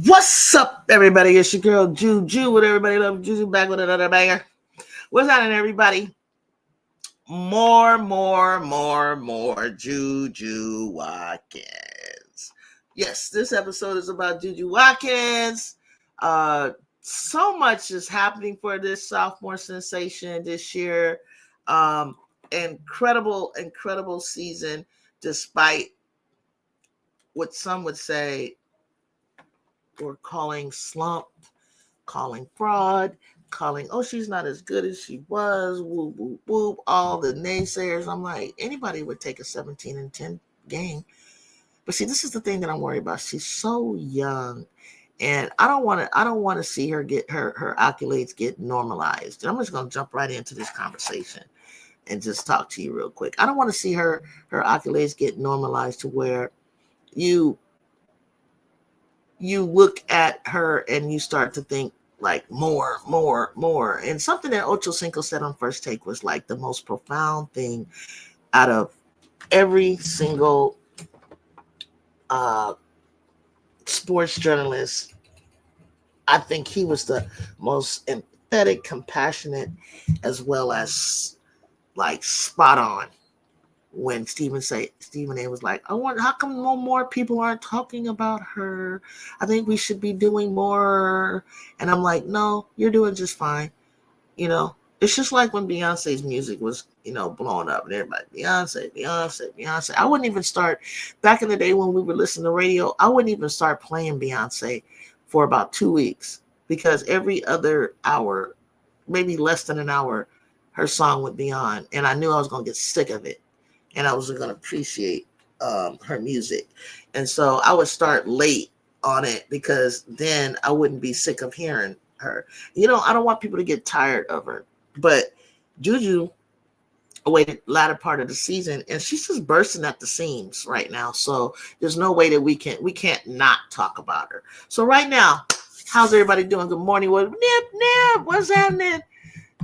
What's up, everybody? It's your girl JuJu with Everybody Love JuJu, back with another banger. What's happening, everybody? More JuJu Watkins. Yes, this episode is about JuJu Watkins. So much is happening for this sophomore sensation this year. Incredible season, despite what some would say we're calling slump, calling fraud, calling, oh, she's not as good as she was, whoop, whoop, whoop, all the naysayers. I'm like, anybody would take a 17-10 game. But see, this is the thing that I'm worried about. She's so young, and I don't want to see her get her accolades get normalized. And I'm just going to jump right into this conversation and just talk to you real quick. I don't want to see her accolades get normalized to where you look at her and you start to think like more. And something that Ocho Cinco said on First Take was like the most profound thing out of every single sports journalist. I think he was the most empathetic, compassionate, as well as like spot on. When Stephen A was like, I wonder how come no more people aren't talking about her? I think we should be doing more. And I'm like, no, you're doing just fine. You know, it's just like when Beyonce's music was, blowing up and everybody, Beyonce. I wouldn't even start back in the day when we were listening to radio. I wouldn't even start playing Beyonce for about 2 weeks because every other hour, maybe less than an hour, her song would be on. And I knew I was going to get sick of it. And I was going to appreciate her music. And so I would start late on it because then I wouldn't be sick of hearing her. I don't want people to get tired of her. But JuJu awaited the latter part of the season, and she's just bursting at the seams right now. So there's no way that we can't not talk about her. So right now, how's everybody doing? Good morning. Nip. What's happening?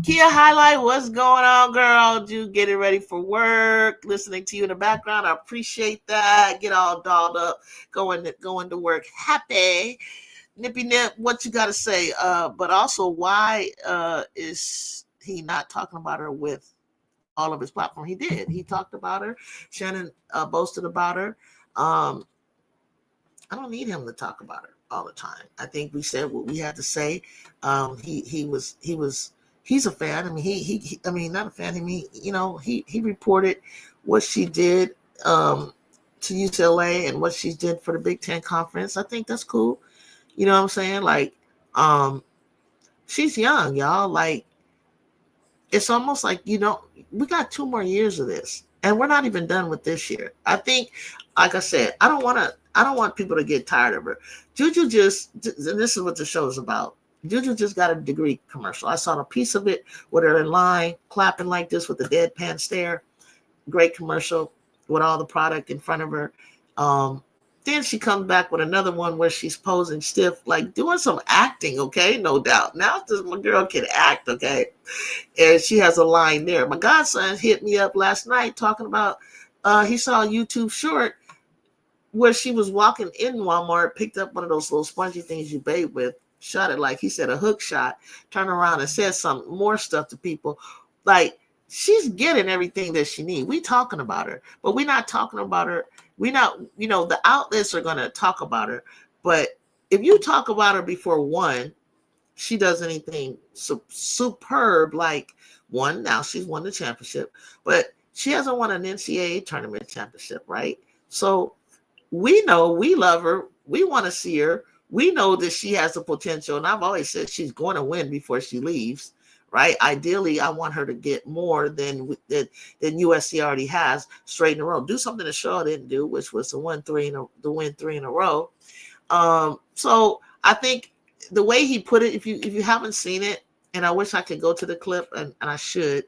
Kia Highlight, what's going on, girl? You getting ready for work, listening to you in the background. I appreciate that. Get all dolled up, going to work happy. Nippy Nip, what you got to say? But also, why is he not talking about her with all of his platform? He did. He talked about her. Shannon boasted about her. I don't need him to talk about her all the time. I think we said what we had to say. He's a fan. I mean, not a fan. I mean, he reported what she did to UCLA and what she did for the Big Ten Conference. I think that's cool. You know what I'm saying? Like, she's young, y'all. Like, it's almost like, we got 2 more years of this, and we're not even done with this year. I think, like I said, I don't want people to get tired of her. JuJu and this is what the show is about. JuJu just got a degree commercial. I saw a piece of it with her in line, clapping like this with a deadpan stare. Great commercial with all the product in front of her. Then she comes back with another one where she's posing stiff, like doing some acting, okay? No doubt. Now my girl can act, okay? And she has a line there. My godson hit me up last night talking about he saw a YouTube short where she was walking in Walmart, picked up one of those little spongy things you bathe with, shot it like he said a hook shot, turned around and said some more stuff to people. Like, she's getting everything that she needs. We talking about her, but we're not talking about her. We not, the outlets are going to talk about her. But if you talk about her before she does anything superb, like one, now she's won the championship, but she hasn't won an NCAA tournament championship, right? So we know we love her. We want to see her. We know that she has the potential, and I've always said she's going to win before she leaves. Right? Ideally, I want her to get more than USC already has straight in a row. Do something that Shaw didn't do, which was to win three in a row. So I think the way he put it, if you haven't seen it, and I wish I could go to the clip, and I should,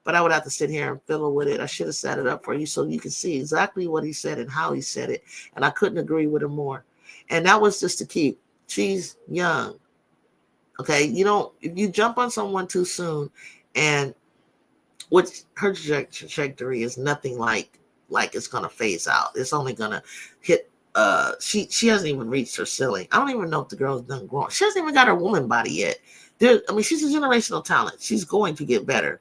but I would have to sit here and fiddle with it. I should have set it up for you so you can see exactly what he said and how he said it. And I couldn't agree with him more. And that was just to keep. She's young. Okay, if you jump on someone too soon, and what her trajectory is nothing like it's gonna phase out. It's only gonna hit. She hasn't even reached her ceiling. I don't even know if the girl's done growing. She hasn't even got her woman body yet. She's a generational talent. She's going to get better.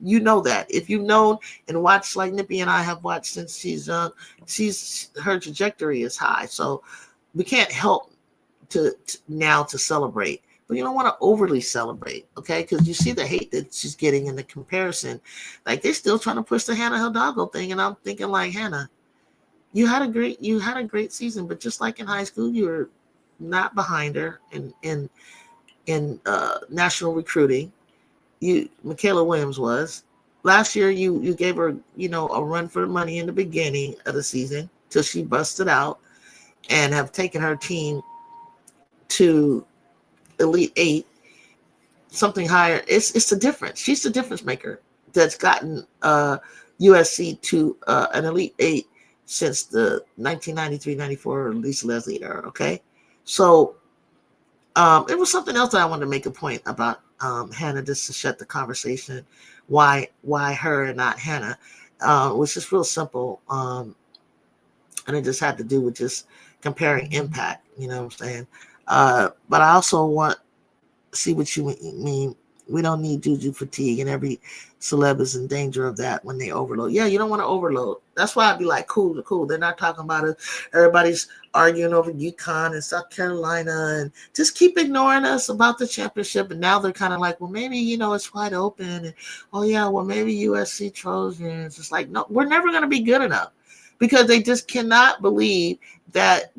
You know that. If you've known and watched, like Nippy and I have watched since she's young, her trajectory is high. So we can't help to celebrate. But you don't want to overly celebrate, okay? Because you see the hate that she's getting in the comparison. Like, they're still trying to push the Hannah Hidalgo thing, and I'm thinking, like, Hannah, you had a great season, but just like in high school, you were not behind her in national recruiting. Michaela Williams was. Last year, you gave her, a run for the money in the beginning of the season till she busted out, and have taken her team to Elite Eight, something higher. It's the difference. She's the difference maker that's gotten USC to an Elite Eight since the 1993-94 Lisa Leslie era. Okay, so it was something else that I wanted to make a point about Hannah, just to shut the conversation. Why her and not Hannah? Which is real simple, and it just had to do with just comparing impact. You know what I'm saying? But I also want to see what you mean. We don't need JuJu fatigue, and every celeb is in danger of that when they overload. Yeah, you don't want to overload. That's why I'd be like, cool. They're not talking about it. Everybody's arguing over UConn and South Carolina, and just keep ignoring us about the championship. And now they're kind of like, well, maybe, it's wide open. And, oh, yeah, well, maybe USC Trojans. It's like, no, we're never going to be good enough, because they just cannot believe that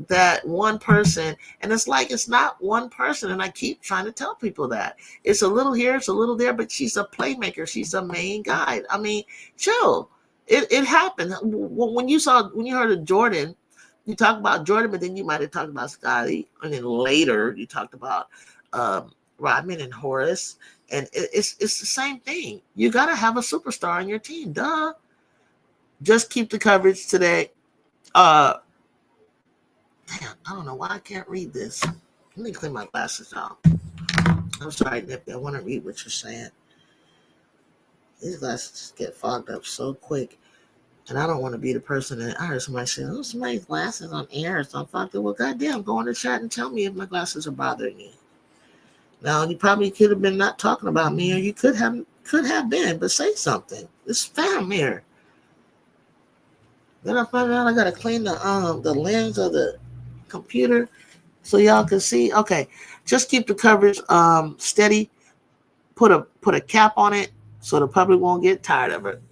one person. And it's like, it's not one person. And I keep trying to tell people that it's a little here, it's a little there, but she's a playmaker. She's a main guy. I mean, chill. It happened. When you heard of Jordan, you talk about Jordan, but then you might have talked about Scotty, and then later you talked about Rodman and Horace. And it's the same thing. You got to have a superstar on your team. Duh. Just keep the coverage today. Damn, I don't know why I can't read this. Let me clean my glasses off. I'm sorry, Nippy. I want to read what you're saying. These glasses just get fogged up so quick. And I don't want to be the person that I heard somebody say, oh, somebody's glasses on air or something. Fogged up. Well, goddamn, go in the chat and tell me if my glasses are bothering you. Now, you probably could have been not talking about me, or you could have been, but say something. It's fam here. Then I find out I gotta clean the lens of the computer so y'all can see. Okay, just keep the coverage steady. Put a cap on it so the public won't get tired of it.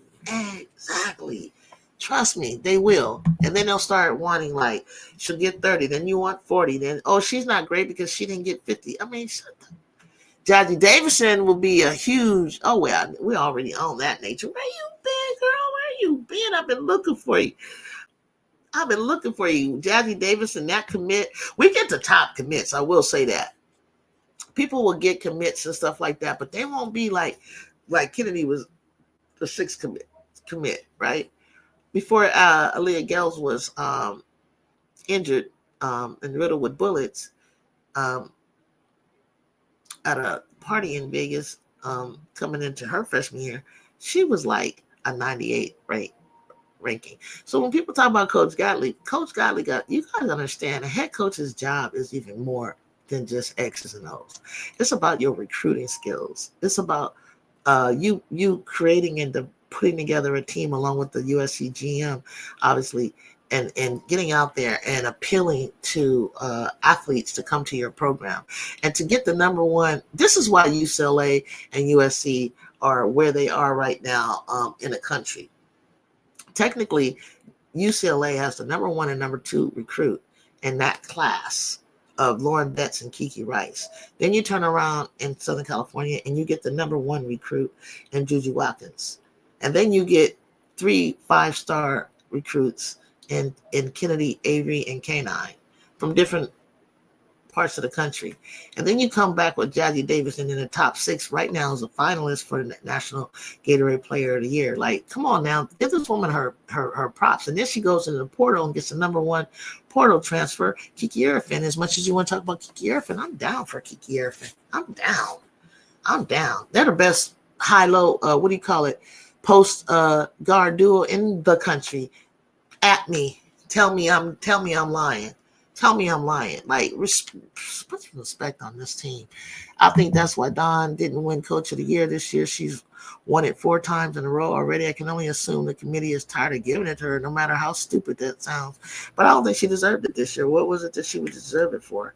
Exactly. Trust me, they will. And then they'll start wanting, like, she'll get 30, then you want 40, then, oh, she's not great because she didn't get 50. I mean, Jazzy Davison will be a huge, oh, well, we already own that nature. Where you been, girl? Where you been? I've been looking for you. Jazzy Davison, that commit. We get the top commits, I will say that. People will get commits and stuff like that, but they won't be like Kennedy was the sixth commit, right? Before Aaliyah Gels was injured and riddled with bullets at a party in Vegas coming into her freshman year, she was like a 98 ranking. So when people talk about Coach Gottlieb, you guys understand, a head coach's job is even more than just X's and O's. It's about your recruiting skills. It's about you creating and putting together a team along with the USC GM, obviously, and getting out there and appealing to athletes to come to your program and to get the number one. This is why UCLA and USC are where they are right now in the country. Technically, UCLA has the number one and number two recruit in that class. of Lauren Betts and Kiki Rice. Then you turn around in Southern California and you get the number one recruit in JuJu Watkins. And then you get 3 5-star recruits in Kennedy, Avery, and K9 from different parts of the country. And then you come back with Jazzy Davis, and in the top 6 right now is a finalist for the National Gatorade Player of the Year. Like, come on now, give this woman her props. And then she goes into the portal and gets the number one portal transfer, Kiki Erfin. As much as you want to talk about Kiki Erfin, I'm down for Kiki Erfin. I'm down. They're the best high-low, post guard duo in the country. At me. Tell me I'm lying. Tell me I'm lying. Like, put some respect on this team. I think that's why Dawn didn't win Coach of the Year this year. She's won it 4 times in a row already. I can only assume the committee is tired of giving it to her, no matter how stupid that sounds. But I don't think she deserved it this year. What was it that she would deserve it for?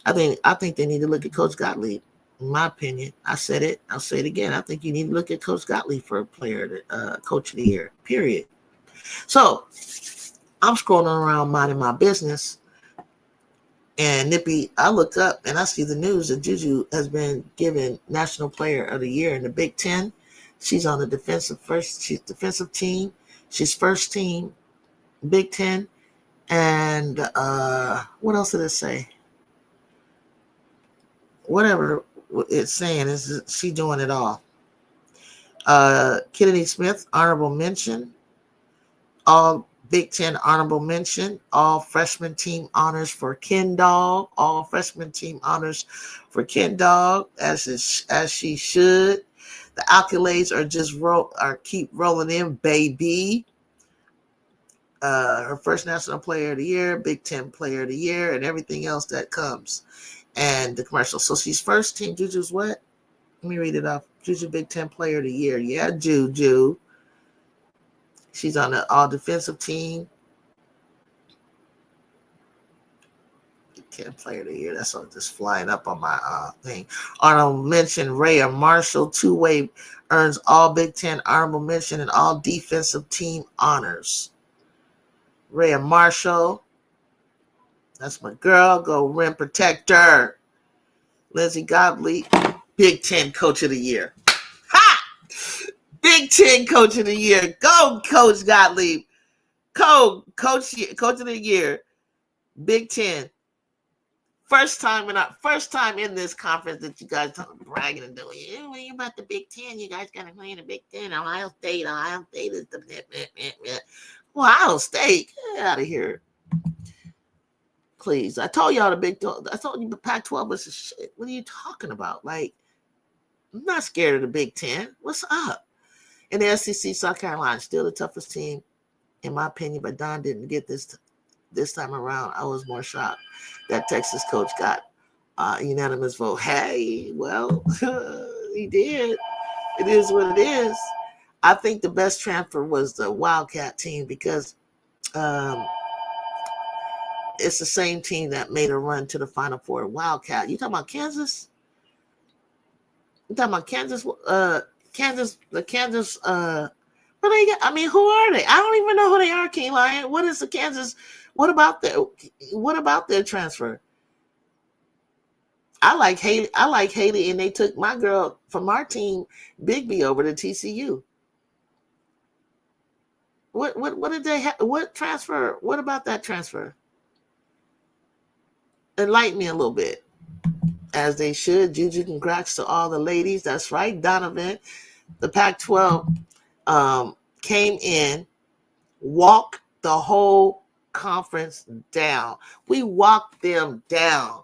I think they need to look at Coach Gottlieb. In my opinion, I said it. I'll say it again. I think you need to look at Coach Gottlieb for a player, Coach of the Year. Period. So I'm scrolling around minding my business, and Nippy, I look up and I see the news that JuJu has been given National Player of the Year in the Big Ten. She's on the she's defensive team. She's first team Big Ten. And what else did it say? Whatever it's saying is she doing it all. Kennedy Smith, honorable mention. All Big Ten honorable mention. All freshman team honors for Ken Dog. All freshman team honors for Ken Dog, as she should. The accolades are just keep rolling in, baby. Her first National Player of the Year, Big Ten Player of the Year, and everything else that comes. And the commercial. So she's first team. JuJu's what? Let me read it off. JuJu Big Ten Player of the Year. Yeah, JuJu. She's on the all defensive team. Big Ten Player of the Year. That's all just flying up on my thing. Honorable mention, Rhea Marshall, two-way, earns all Big Ten honorable mention and all defensive team honors. Rhea Marshall. That's my girl. Go rim protector. Lindsey Gottlieb, Big Ten Coach of the Year. Ha! Big Ten Coach of the Year. Go, Coach Gottlieb. Coach of the Year. Big Ten. First time in this conference that you guys are bragging and doing. Yeah, when you're about the Big Ten, you guys got to play in the Big Ten. Ohio State is the Ohio State. Get out of here. Please. I told y'all I told you the Pac-12 was shit. What are you talking about? Like, I'm not scared of the Big Ten. What's up? In the SEC, South Carolina, still the toughest team, in my opinion, but Don didn't get this time around. I was more shocked that Texas coach got a unanimous vote. Hey, well, he did. It is what it is. I think the best transfer was the Wildcat team because it's the same team that made a run to the Final Four. Wildcat. You talking about Kansas? You talking about Kansas? The Kansas. What they got? I mean, who are they? I don't even know who they are. King Lion. What is the Kansas? What about their transfer? I like Haley, and they took my girl from our team, Bigby, over to TCU. What did they have? What transfer? What about that transfer? Enlighten me a little bit. As they should. JuJu, congrats to all the ladies. That's right, Donovan. The Pac-12 came in, walked the whole conference down. We walked them down.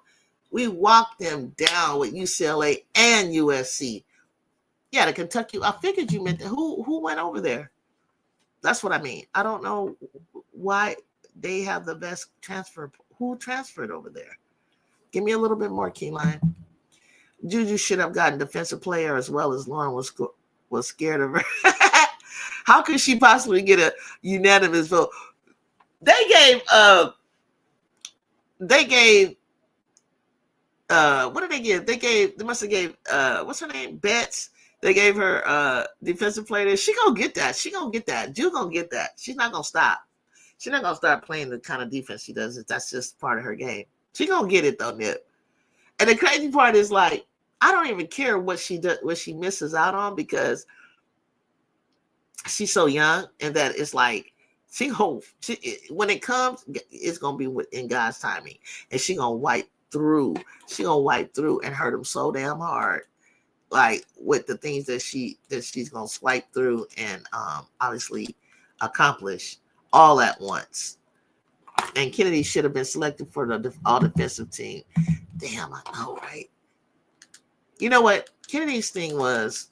We walked them down with UCLA and USC. Yeah, the Kentucky. I figured you meant that. Who went over there? That's what I mean. I don't know why they have the best transfer. Who transferred over there? Give me a little bit more, Keyline. JuJu should have gotten defensive player as well as Lauren was scared of her. How could she possibly get a unanimous vote? They gave what did they give? They must have gave what's her name? Betts. They gave her defensive player. She gonna get that. Ju gonna get that. She's not gonna stop. She's not gonna start playing the kind of defense she does. That's just part of her game. She gonna get it though, Nip. And the crazy part is like, I don't even care what she does, what she misses out on, because she's so young, and that it's like when it comes, it's gonna be in God's timing, and she gonna wipe through. She gonna wipe through and hurt him so damn hard, like with the things that she's gonna swipe through and obviously accomplish all at once. And Kennedy should have been selected for the all defensive team. Damn, I know, right? You know what? Kennedy's thing was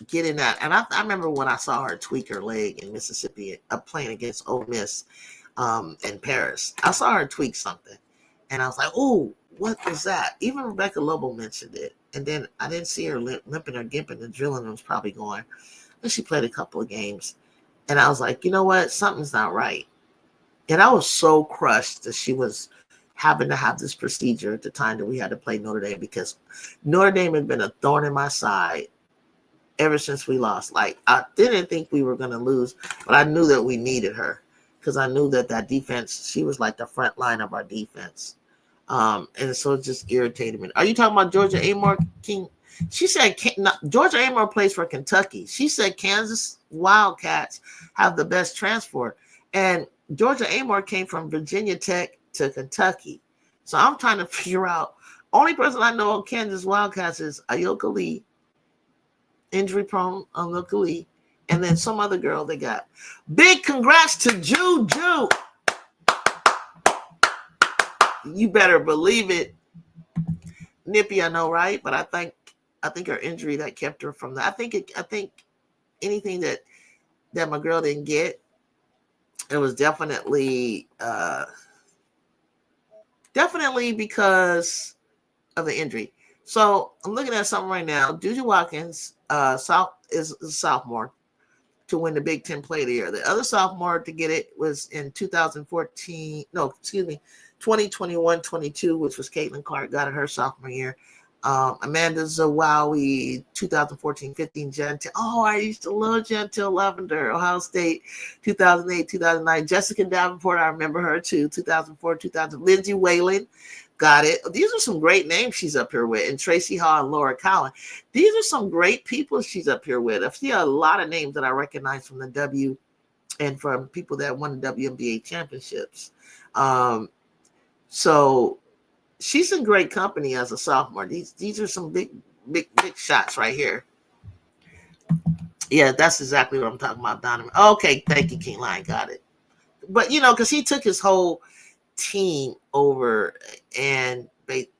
getting that. And I remember when I saw her tweak her leg in Mississippi playing against Ole Miss in Paris. I saw her tweak something. And I was like, oh, what was that? Even Rebecca Lobo mentioned it. And then I didn't see her limping or gimping. The drilling was probably going. Then she played a couple of games. And I was like, you know what? Something's not right. And I was so crushed that she was having to have this procedure at the time that we had to play Notre Dame, because Notre Dame had been a thorn in my side ever since we lost. Like, I didn't think we were going to lose, but I knew that we needed her, because I knew that defense, she was like the front line of our defense. And so it just irritated me. Are you talking about Georgia Amor King? She said Georgia Amor plays for Kentucky. She said Kansas Wildcats have the best transfer. And Georgia Amor came from Virginia Tech to Kentucky. So I'm trying to figure out, only person I know of Kansas Wildcats is Ayoka Lee, injury prone Ayoka Lee, and then some other girl they got. Big congrats to JuJu. You better believe it. Nippy, I know, right? But I think her injury that kept her from that. I think anything that my girl didn't get, it was definitely because of the injury. So I'm looking at something right now. JuJu Watkins is a sophomore to win the Big Ten Player of the Year. The other sophomore to get it was in 2021-22, which was Caitlin Clark, got it her sophomore year. Amanda Zawawi, 2014-15, Gentile. Oh, I used to love Gentile Lavender, Ohio State, 2008, 2009. Jessica Davenport, I remember her too, 2004, 2000. Lindsay Whalen, got it. These are some great names she's up here with. And Tracy Hall and Laura Cowan. These are some great people she's up here with. I see a lot of names that I recognize from the W and from people that won the WNBA championships. So she's in great company as a sophomore. These are some big shots right here. Yeah, that's exactly what I'm talking about, Donovan. Okay, thank you, King Lion. Got it. But, because he took his whole team over and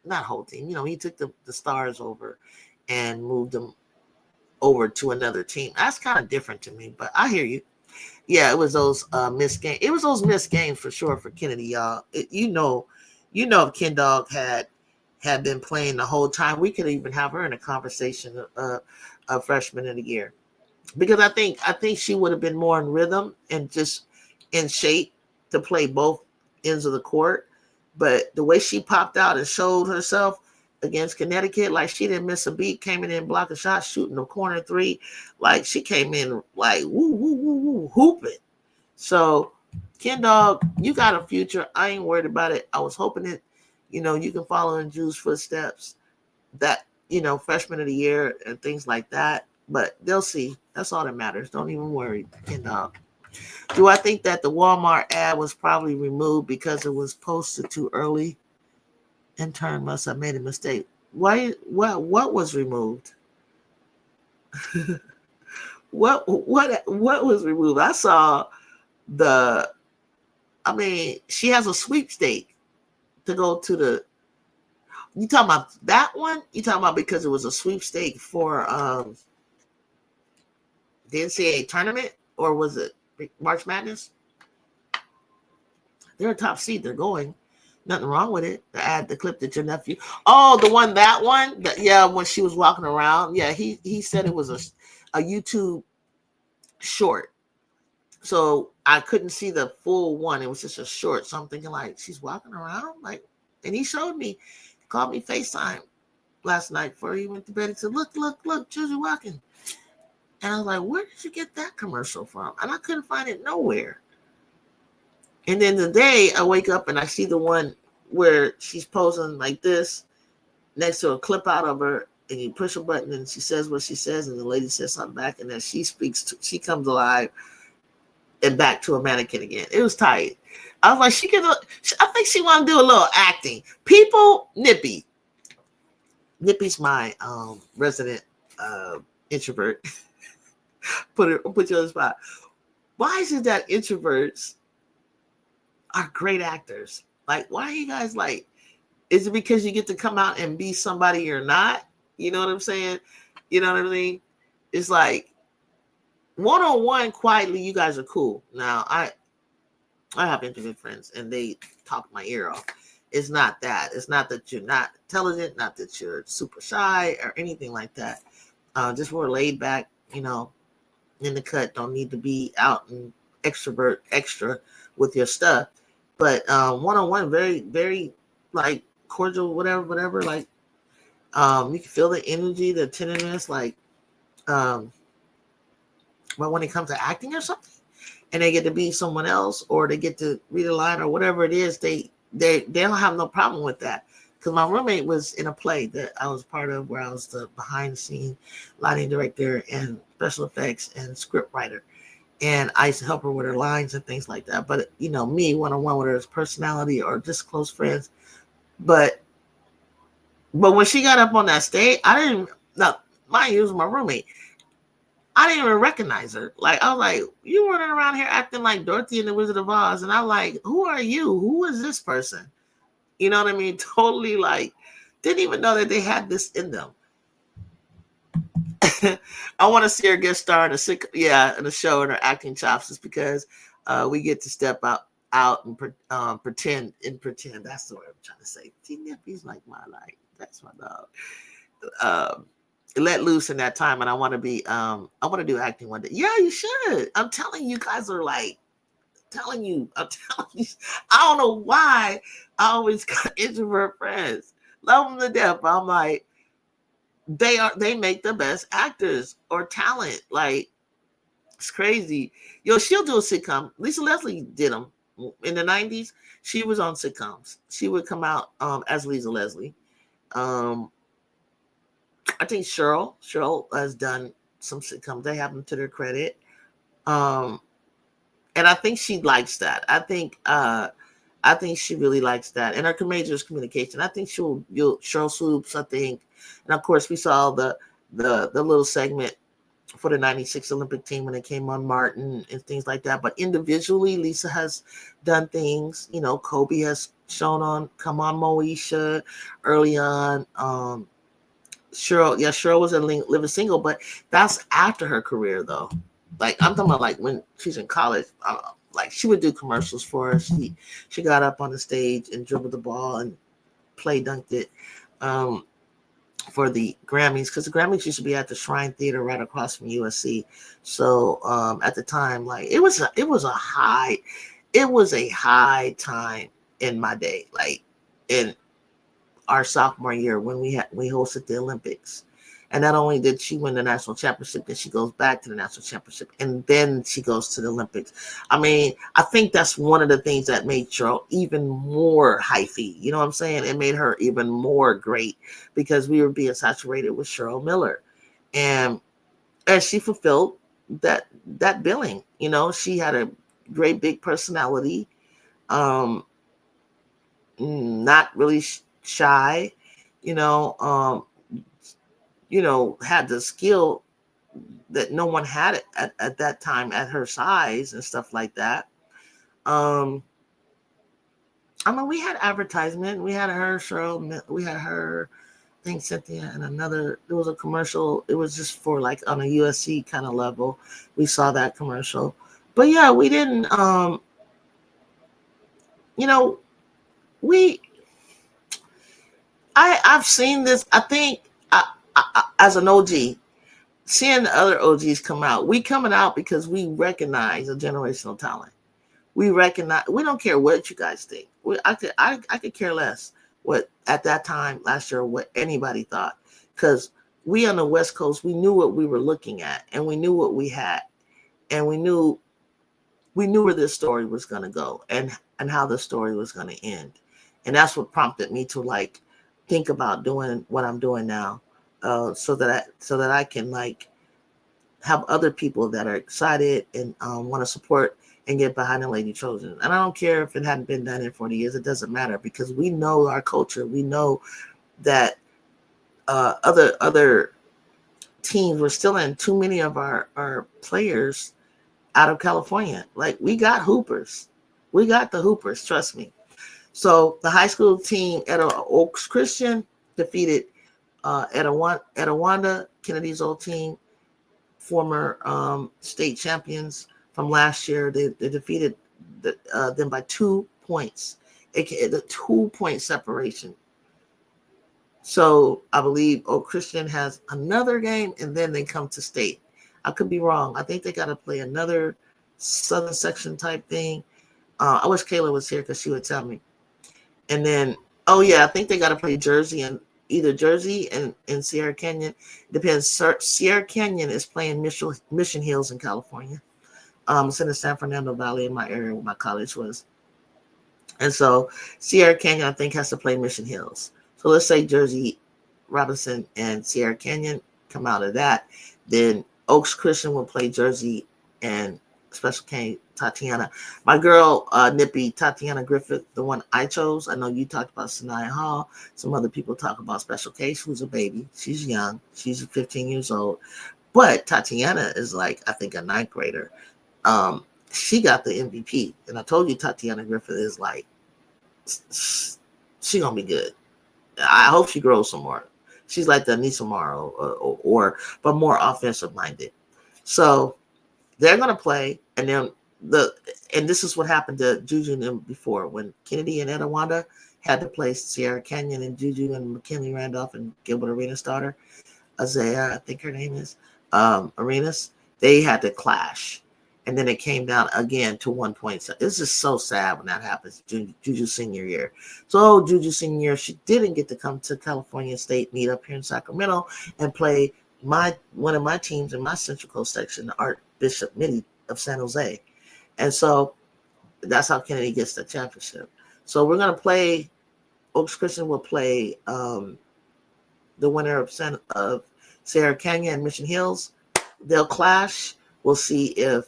not whole team, he took the stars over and moved them over to another team. That's kind of different to me, but I hear you. Yeah, it was those missed games. It was those missed games for sure for Kennedy, y'all. If Ken Dog had been playing the whole time, we could even have her in a conversation of freshman of the year, because I think she would have been more in rhythm and just in shape to play both ends of the court. But the way she popped out and showed herself against Connecticut, like she didn't miss a beat, came in and blocked a shot, shooting a corner three, like she came in like woo woo woo woo hooping. So Ken Dog, you got a future. I ain't worried about it. I was hoping that, you can follow in Ju's footsteps, that, freshman of the year and things like that. But they'll see. That's all that matters. Don't even worry, Ken Dog. Do I think that the Walmart ad was probably removed because it was posted too early? Intern must have made a mistake. Why? What was removed? What was removed? I saw she has a sweepstake to go to the. You talking about that one? You talking about because it was a sweepstake for the NCAA tournament, or was it March Madness? They're a top seed. They're going. Nothing wrong with it. The clip that your nephew. Oh, that one. When she was walking around. Yeah, he said it was a YouTube short. So I couldn't see the full one. It was just a short. So I'm thinking like, she's walking around like, and he showed me, called me FaceTime last night before he went to bed. He said, look, JuJu Watkins. And I was like, where did you get that commercial from? And I couldn't find it nowhere. And then today I wake up and I see the one where she's posing like this next to a clip out of her, and you push a button and she says what she says, and the lady says something back, and then she comes alive and back to a mannequin again. It was tight. I was like, I think she want to do a little acting. People, Nippy's my resident introvert. Put you on the spot. Why is it that introverts are great actors? Like, why are you guys like? Is it because you get to come out and be somebody you're not? You know what I'm saying? You know what I mean? It's like one-on-one, quietly, you guys are cool. Now, I have introvert friends, and they talk my ear off. It's not that. It's not that you're not intelligent, not that you're super shy or anything like that. Just more laid back, in the cut. Don't need to be out and extra with your stuff. But one-on-one, very, very like cordial, whatever. Like you can feel the energy, the tenderness, like but when it comes to acting or something, and they get to be someone else, or they get to read a line or whatever it is, they don't have no problem with that. Because my roommate was in a play that I was part of, where I was the behind the scene lighting director and special effects and script writer, and I used to help her with her lines and things like that. But me one-on-one with her as personality or just close friends. But when she got up on that stage, I didn't. Now, mind you, it was my roommate. I didn't even recognize her. Like, I was like, you running around here acting like Dorothy and the Wizard of Oz. And I'm like, who are you? Who is this person? You know what I mean? Totally like, didn't even know that they had this in them. I want to see her guest star in a show in her acting chops, is because we get to step out and pretend. That's the word I'm trying to say. T-Nippy's like my life. That's my dog. Let loose in that time, and I want to do acting one day. Yeah, you should. I'm telling you, guys are like, I'm telling you. I don't know why I always got introvert friends. Love them to death. But I'm like, they make the best actors or talent. Like, it's crazy. She'll do a sitcom. Lisa Leslie did them in the 90s. She was on sitcoms. She would come out as Lisa Leslie. I think Cheryl has done some sitcoms. They have them to their credit. And I think she likes that. I think she really likes that. And her major is communication. I think Cheryl Swoops, I think. And of course we saw the little segment for the 96 Olympic team when it came on Martin and things like that. But individually, Lisa has done things. Kobe has come on Moesha early on. Cheryl was in Living Single, but that's after her career, though. Like, I'm talking about like when she's in college. Like, she would do commercials for her. She got up on the stage and dribbled the ball and dunked it for the Grammys, because the Grammys used to be at the Shrine Theater right across from USC. So at the time, like, it was a high time in my day, like in our sophomore year when we hosted the Olympics. And not only did she win the national championship, then she goes back to the national championship, and then she goes to the Olympics. I mean, I think that's one of the things that made Cheryl even more hyphy. You know what I'm saying? It made her even more great, because we were being saturated with Cheryl Miller, and she fulfilled that billing. She had a great big personality, not really shy, had the skill that no one had at that time at her size and stuff like that. I mean, we had advertisement. We had her, Cheryl. We had her, I think Cynthia, and another. There was a commercial. It was just for like on a USC kind of level. We saw that commercial. But yeah, we didn't, I've seen this. I think as an OG, seeing the other OGs come out, we coming out because we recognize a generational talent. We recognize. We don't care what you guys think. I could care less what at that time last year what anybody thought, because we on the West Coast, we knew what we were looking at, and we knew what we had, and we knew where this story was going to go, and how the story was going to end. And that's what prompted me to like think about doing what I'm doing now, so that I can like have other people that are excited and want to support and get behind the Lady Trojans. And I don't care if it hadn't been done in 40 years. It doesn't matter, because we know our culture. We know that other teams were still in too many of our players out of California. Like, we got hoopers. We got the hoopers, trust me. So the high school team at Oaks Christian defeated Etowanda, Kennedy's old team, former state champions from last year. They defeated them by 2 points, aka the 2-point separation. So I believe Oak Christian has another game, and then they come to state. I could be wrong. I think they got to play another Southern Section type thing. I wish Kayla was here because she would tell me. And then, oh yeah, I think they got to play Jersey, and either Jersey and Sierra Canyon. Depends. Sierra Canyon is playing Mission Hills in California. It's in the San Fernando Valley, in my area where my college was. And so Sierra Canyon, I think, has to play Mission Hills. So let's say Jersey, Robinson, and Sierra Canyon come out of that. Then Oaks Christian will play Jersey and Special K Tatiana. My girl, Nippy, Tatiana Griffith, the one I chose. I know you talked about Sanaya Hall. Some other people talk about Special K. Who's a baby. She's young. She's 15 years old. But Tatiana is like, I think, a 9th grader. She got the MVP. And I told you Tatiana Griffith is like, she gonna be good. I hope she grows some more. She's like the Anissa Morrow, but more offensive minded. So they're gonna play, and then this is what happened to JuJu and them before, when Kennedy and Etowanda had to play Sierra Canyon, and JuJu and McKinley Randolph and Gilbert Arenas' daughter, Isaiah, I think her name is, Arenas. They had to clash. And then it came down again to 1 point. So it's just so sad when that happens. JuJu senior year. So JuJu senior year, she didn't get to come to California State meet up here in Sacramento and play one of my teams in my Central Coast section, the Archbishop Mitty of San Jose. And so that's how Kennedy gets the championship. So we're gonna play. Oaks Christian will play the winner of Sierra Canyon and Mission Hills. They'll clash. We'll see if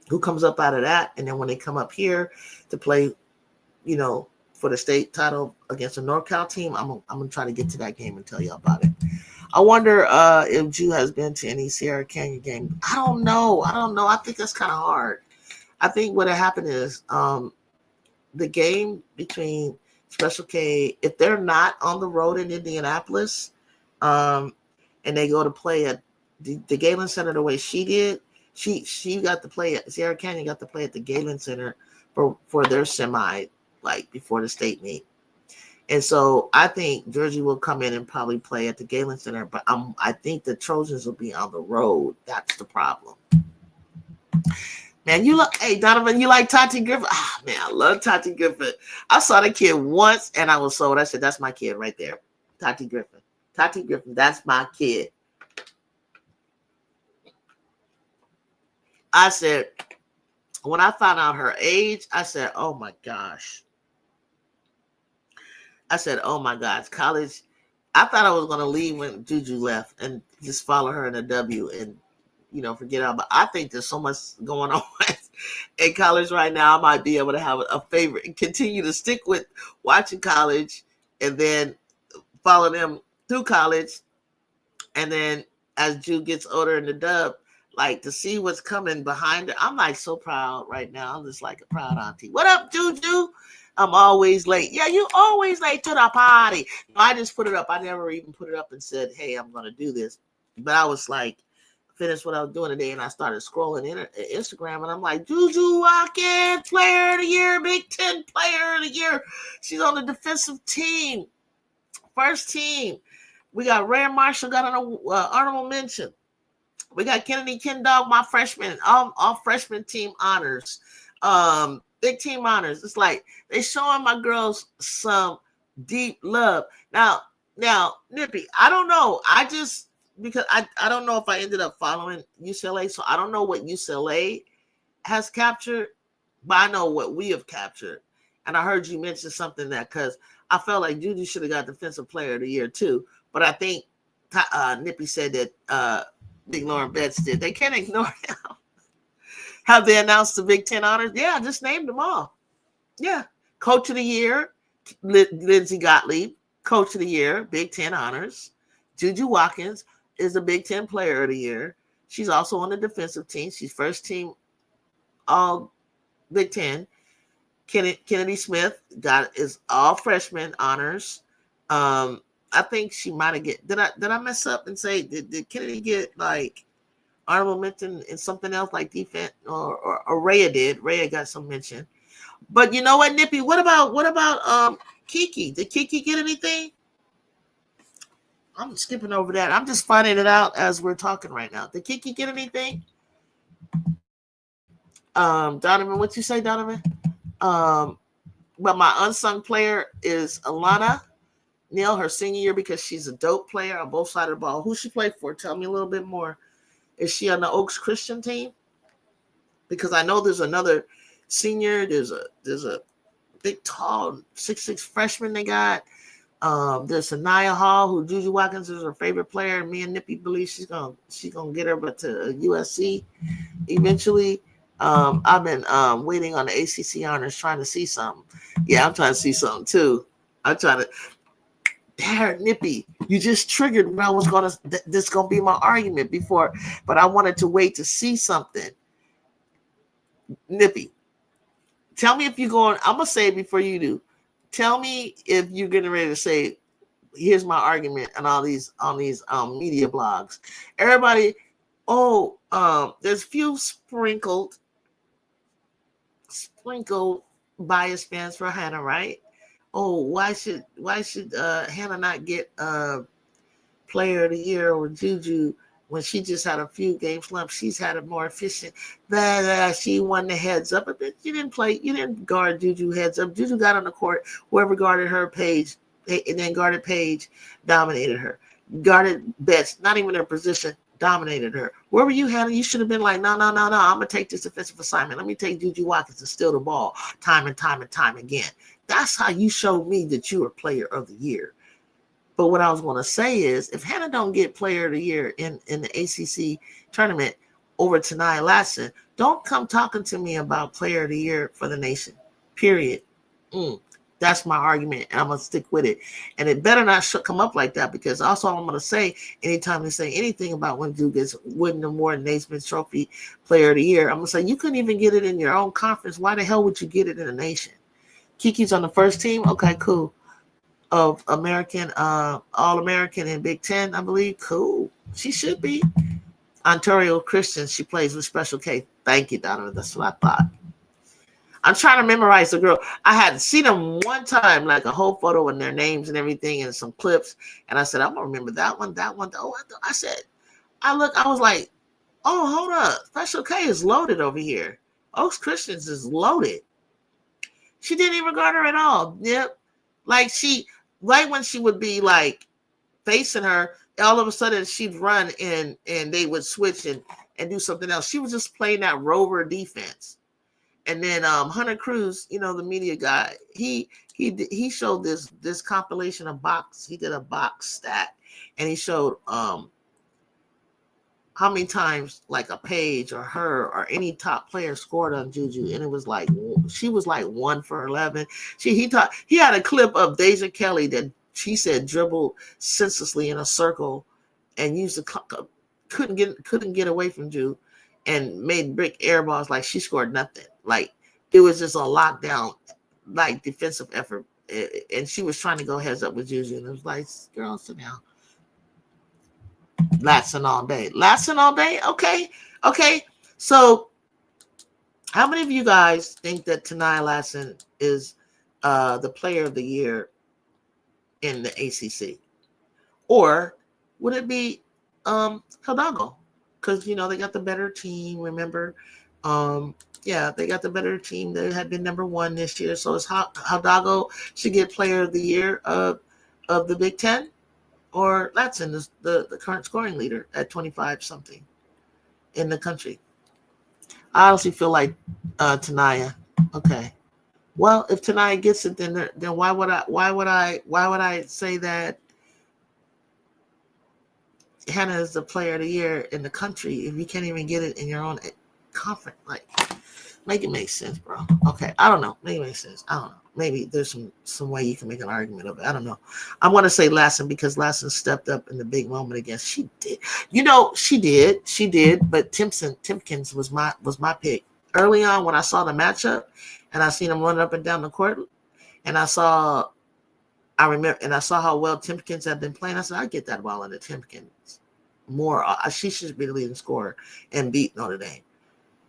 who comes up out of that, and then when they come up here to play, for the state title against a NorCal team, I'm gonna try to get to that game and tell you about it. I wonder if Ju has been to any Sierra Canyon game. I don't know. I think that's kind of hard. I think what happened is the game between Special K, if they're not on the road in Indianapolis, and they go to play at the Galen Center the way she did, she got to play at Sierra Canyon, got to play at the Galen Center for their semi, like before the state meet. And so I think Jersey will come in and probably play at the Galen Center, but I think the Trojans will be on the road. That's the problem. Man, hey Donovan, you like Tati Griffith? Ah, man, I love Tati Griffith. I saw the kid once and I was sold. I said, that's my kid right there. Tati Griffith. Tati Griffith, that's my kid. I said, when I found out her age, I said, oh my gosh. College. I thought I was going to leave when JuJu left and just follow her in a W and, forget about. But I think there's so much going on in college right now. I might be able to have a favorite and continue to stick with watching college and then follow them through college. And then as Ju gets older in the dub, like to see what's coming behind her. I'm like so proud right now. I'm just like a proud auntie. What up, JuJu? I'm always late. Yeah, you always late to the party. I just put it up. I never even put it up and said, hey, I'm going to do this. But I was like, finished what I was doing today, and I started scrolling Instagram, and I'm like, JuJu Watkins, player of the year, Big Ten player of the year. She's on the defensive team, first team. We got Rand Marshall, got an honorable mention. We got Kennedy Kendall, my freshman, all freshman team honors. Big team honors. It's like they showing my girls some deep love. Now, Nippy, I don't know. Because I don't know if I ended up following UCLA, so I don't know what UCLA has captured, but I know what we have captured. And I heard you mention something that because I felt like JuJu should have got Defensive Player of the Year too. But I think Nippy said that Big Lauren Betts did. They can't ignore him. Have they announced the Big Ten honors? Yeah, I just named them all. Yeah. Coach of the Year, Lindsey Gottlieb. Coach of the Year, Big Ten honors. JuJu Watkins is the Big Ten Player of the Year. She's also on the defensive team. She's first team all Big Ten. Kennedy Smith is all freshman honors. I think she might have did I mess up and say did Kennedy get like honorable mention in something else like defense or Rhea did. Rhea got some mention. But you know what, Nippy? What about Kiki? Did Kiki get anything? I'm skipping over that. I'm just finding it out as we're talking right now. Did Kiki get anything? Donovan, what you say, Donovan? But my unsung player is Alana Neal, her senior year, because she's a dope player on both sides of the ball. Who she played for? Tell me a little bit more. Is she on the Oaks Christian team? Because I know there's another senior. There's a big, tall, 6'6" freshman they got. There's Sanaya Hall, who JuJu Watkins is her favorite player. Me and Nippy believe she's gonna get her, but to USC eventually. I've been waiting on the ACC honors, trying to see something. Yeah, I'm trying to see something too. I'm trying to. There, Nippy, you just triggered when I was gonna. This gonna be my argument before, but I wanted to wait to see something. Nippy, tell me if you're going. I'm gonna say it before you do. Tell me if you're getting ready to say, "Here's my argument," and all these on these media blogs. Everybody, there's few sprinkled bias fans for Hannah, right? Oh, why should Hannah not get Player of the Year or JuJu when she just had a few game slumps? She's had a more efficient. She won the heads up, but you didn't play. You didn't guard JuJu heads up. JuJu got on the court. Whoever guarded her, Paige, and then guarded Paige, dominated her. Guarded Betts, not even her position, dominated her. Where were you, Hannah? You should have been like, no. I'm gonna take this defensive assignment. Let me take JuJu Watkins and steal the ball time and time again. That's how you showed me that you were Player of the Year. But what I was going to say is, if Hannah don't get Player of the Year in the ACC tournament over Tania Latson, don't come talking to me about Player of the Year for the nation. Period. That's my argument, and I'm going to stick with it. And it better not come up like that, because also I'm going to say, anytime they say anything about when Duke gets winning the Warren Naismith Trophy Player of the Year, I'm going to say, you couldn't even get it in your own conference. Why the hell would you get it in the nation? Kiki's on the first team. Okay, cool. Of American, All-American in Big Ten, I believe. Cool. She should be. Ontario Christian, she plays with Special K. Thank you, Donovan. That's what I thought. I'm trying to memorize the girl. I had seen them one time, like a whole photo and their names and everything and some clips. And I said, I'm going to remember that one. Oh, I said, I was like, oh, hold up. Special K is loaded over here. Oaks Christians is loaded. She didn't even guard her at all. Yep. Like right when she would be like facing her, all of a sudden she'd run and they would switch and do something else. She was just playing that rover defense. And then Hunter Cruz, the media guy, he showed this compilation of box. He did a box stat, and he showed how many times like a Paige or her or any top player scored on JuJu, and it was like she was like 1 for 11. He had a clip of Deja Kelly that she said dribbled senselessly in a circle and used the couldn't get away from Ju and made brick air balls. Like she scored nothing. Like it was just a lockdown, like defensive effort, and she was trying to go heads up with JuJu, and it was like, girl, sit down. Latson all day. Okay. So how many of you guys think that Tania Latson is the Player of the Year in the ACC? Or would it be Hidalgo? Because they got the better team, remember? They got the better team. They had been number 1 this year. So it's Hidalgo should get Player of the Year of the Big Ten? Or Latson is the current scoring leader at 25-something in the country. I honestly feel like Tania. Okay. Well, if tonight gets it, then why would I say that Hannah is the player of the year in the country if you can't even get it in your own conference? Like, make it make sense, bro. Okay, I don't know. Make it make sense. I don't know. Maybe there's some way you can make an argument of it. I don't know. I want to say Lassen because Lassen stepped up in the big moment against. She did. She did. But Timpkins was my pick early on when I saw the matchup, and I seen him running up and down the court, and I saw how well Timpkins had been playing. I said, I get that ball into Timpkins more. She should be the leading scorer and beat Notre Dame.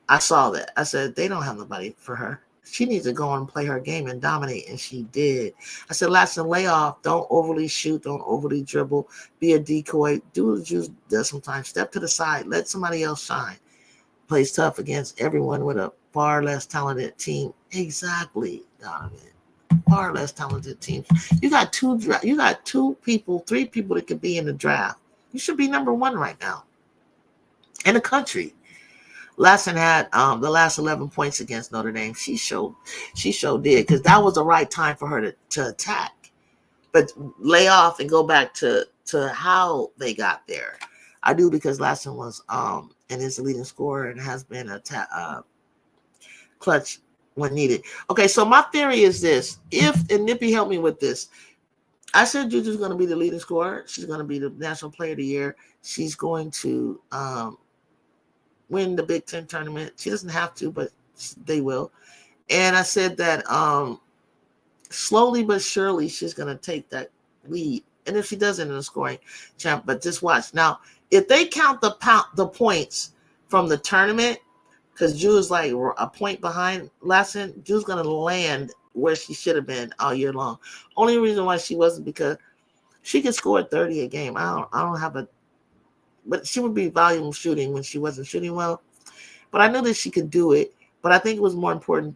I saw that. I said, they don't have nobody for her. She needs to go and play her game and dominate, and she did. I said, Latson, lay off. Don't overly shoot. Don't overly dribble. Be a decoy. Do what Juice does sometimes. Step to the side. Let somebody else shine. Plays tough against everyone with a far less talented team. Exactly, Donovan. Far less talented team. You got three people that could be in the draft. You should be number one right now in the country. Lassen had the last 11 points against Notre Dame. She showed did because that was the right time for her to attack. But lay off and go back to how they got there. I do because Lassen was and is the leading scorer and has been a clutch when needed. Okay, so my theory is this. And Nippy helped me with this. I said JuJu's going to be the leading scorer. She's going to be the National Player of the Year. She's going to win the Big Ten tournament. She doesn't have to, but they will. And I said that slowly but surely she's going to take that lead. And if she doesn't in the scoring champ, but just watch. Now, if they count the points from the tournament, because Ju is like a point behind Lassen, Ju's going to land where she should have been all year long. Only reason why she wasn't because she could score 30 a game. I don't have but she would be volume shooting when she wasn't shooting well. But I knew that she could do it. But I think it was more important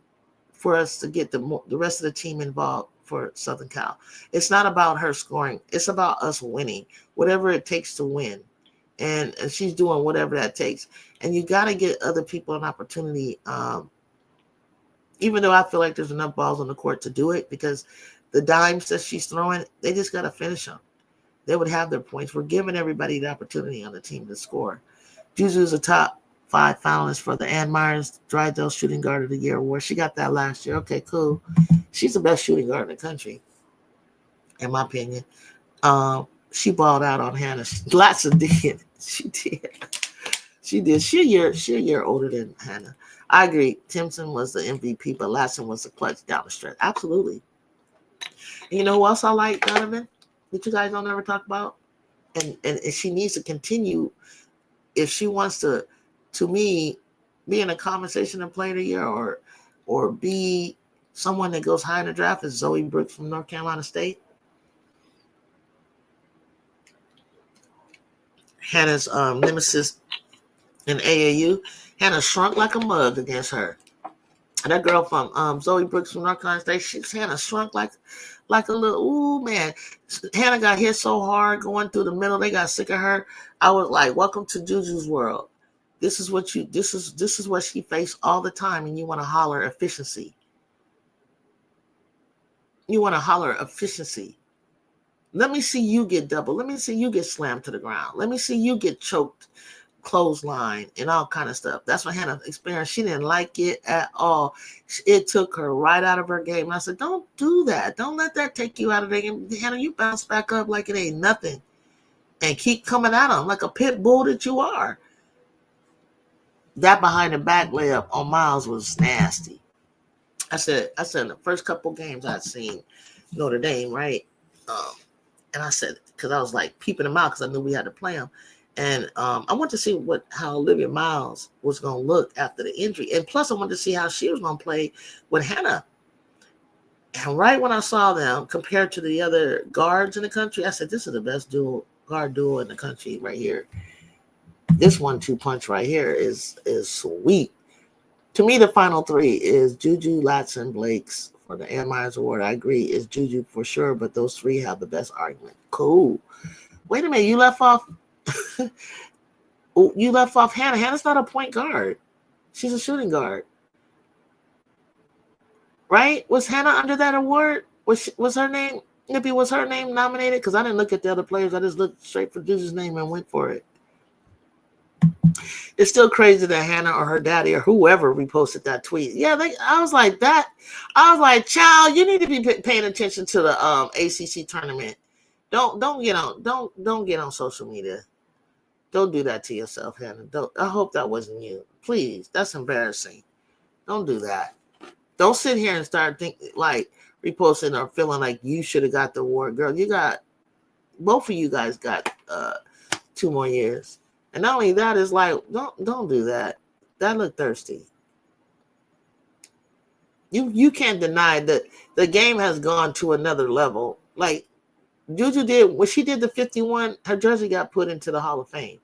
for us to get the rest of the team involved for Southern Cal. It's not about her scoring. It's about us winning, whatever it takes to win. And she's doing whatever that takes. And you got to get other people an opportunity, even though I feel like there's enough balls on the court to do it, because the dimes that she's throwing, they just got to finish them. They would have their points. We're giving everybody the opportunity on the team to score. JuJu is a top 5 finalist for the Ann Myers Drydale Shooting Guard of the Year award. She got that last year. Okay, cool. She's the best shooting guard in the country, in my opinion. She balled out on Hannah. Lots of did. She did. She did. She a year older than Hannah. I agree. Timpson was the MVP, but Lassen was the clutch down the stretch. Absolutely. And you know who else I like, Donovan? That you guys don't ever talk about? And she needs to continue if she wants to me, be in a conversation and play of the year or be someone that goes high in the draft is Zoe Brooks from North Carolina State. Hannah's nemesis in AAU. Hannah shrunk like a mug against her. And that girl from Zoe Brooks from North Carolina State, Hannah shrunk like a little, ooh, man. Hannah got hit so hard going through the middle. They got sick of her. I was like, welcome to JuJu's world. This is what she faced all the time, and you want to holler efficiency. You want to holler efficiency. Let me see you get double. Let me see you get slammed to the ground. Let me see you get choked, clothesline, and all kind of stuff. That's what Hannah experienced. She didn't like it at all. It took her right out of her game. And I said, don't do that. Don't let that take you out of the game. Hannah, you bounce back up like it ain't nothing and keep coming at them like a pit bull that you are. That behind the back layup on Miles was nasty. I said the first couple games I'd seen Notre Dame, right? And I said, because I was like peeping them out because I knew we had to play them. And I wanted to see how Olivia Miles was going to look after the injury. And plus, I wanted to see how she was going to play with Hannah. And right when I saw them compared to the other guards in the country, I said, this is the best guard duo in the country right here. This 1-2 punch right here is sweet. To me, the final three is JuJu, Latson, Blakes for the Ann Myers Award. I agree, it's JuJu for sure, but those three have the best argument. Cool. Wait a minute, you left off Hannah. Hannah's not a point guard. She's a shooting guard. right? Was Hannah under that award? Was her name? Nippy, was her name nominated? Because I didn't look at the other players. I just looked straight for JuJu's name and went for it. It's still crazy that Hannah or her daddy or whoever reposted that tweet. Yeah, I was like that. I was like, child, you need to be paying attention to the ACC tournament. Don't get on social media. Don't do that to yourself, Hannah. I hope that wasn't you. Please, that's embarrassing. Don't do that. Don't sit here and start thinking like reposting or feeling like you should have got the award, girl. You got both of you guys got 2 more years. And not only that, is like, don't do that. That look thirsty. You can't deny that the game has gone to another level. Like JuJu did when she did the 51, her jersey got put into the Hall of Fame.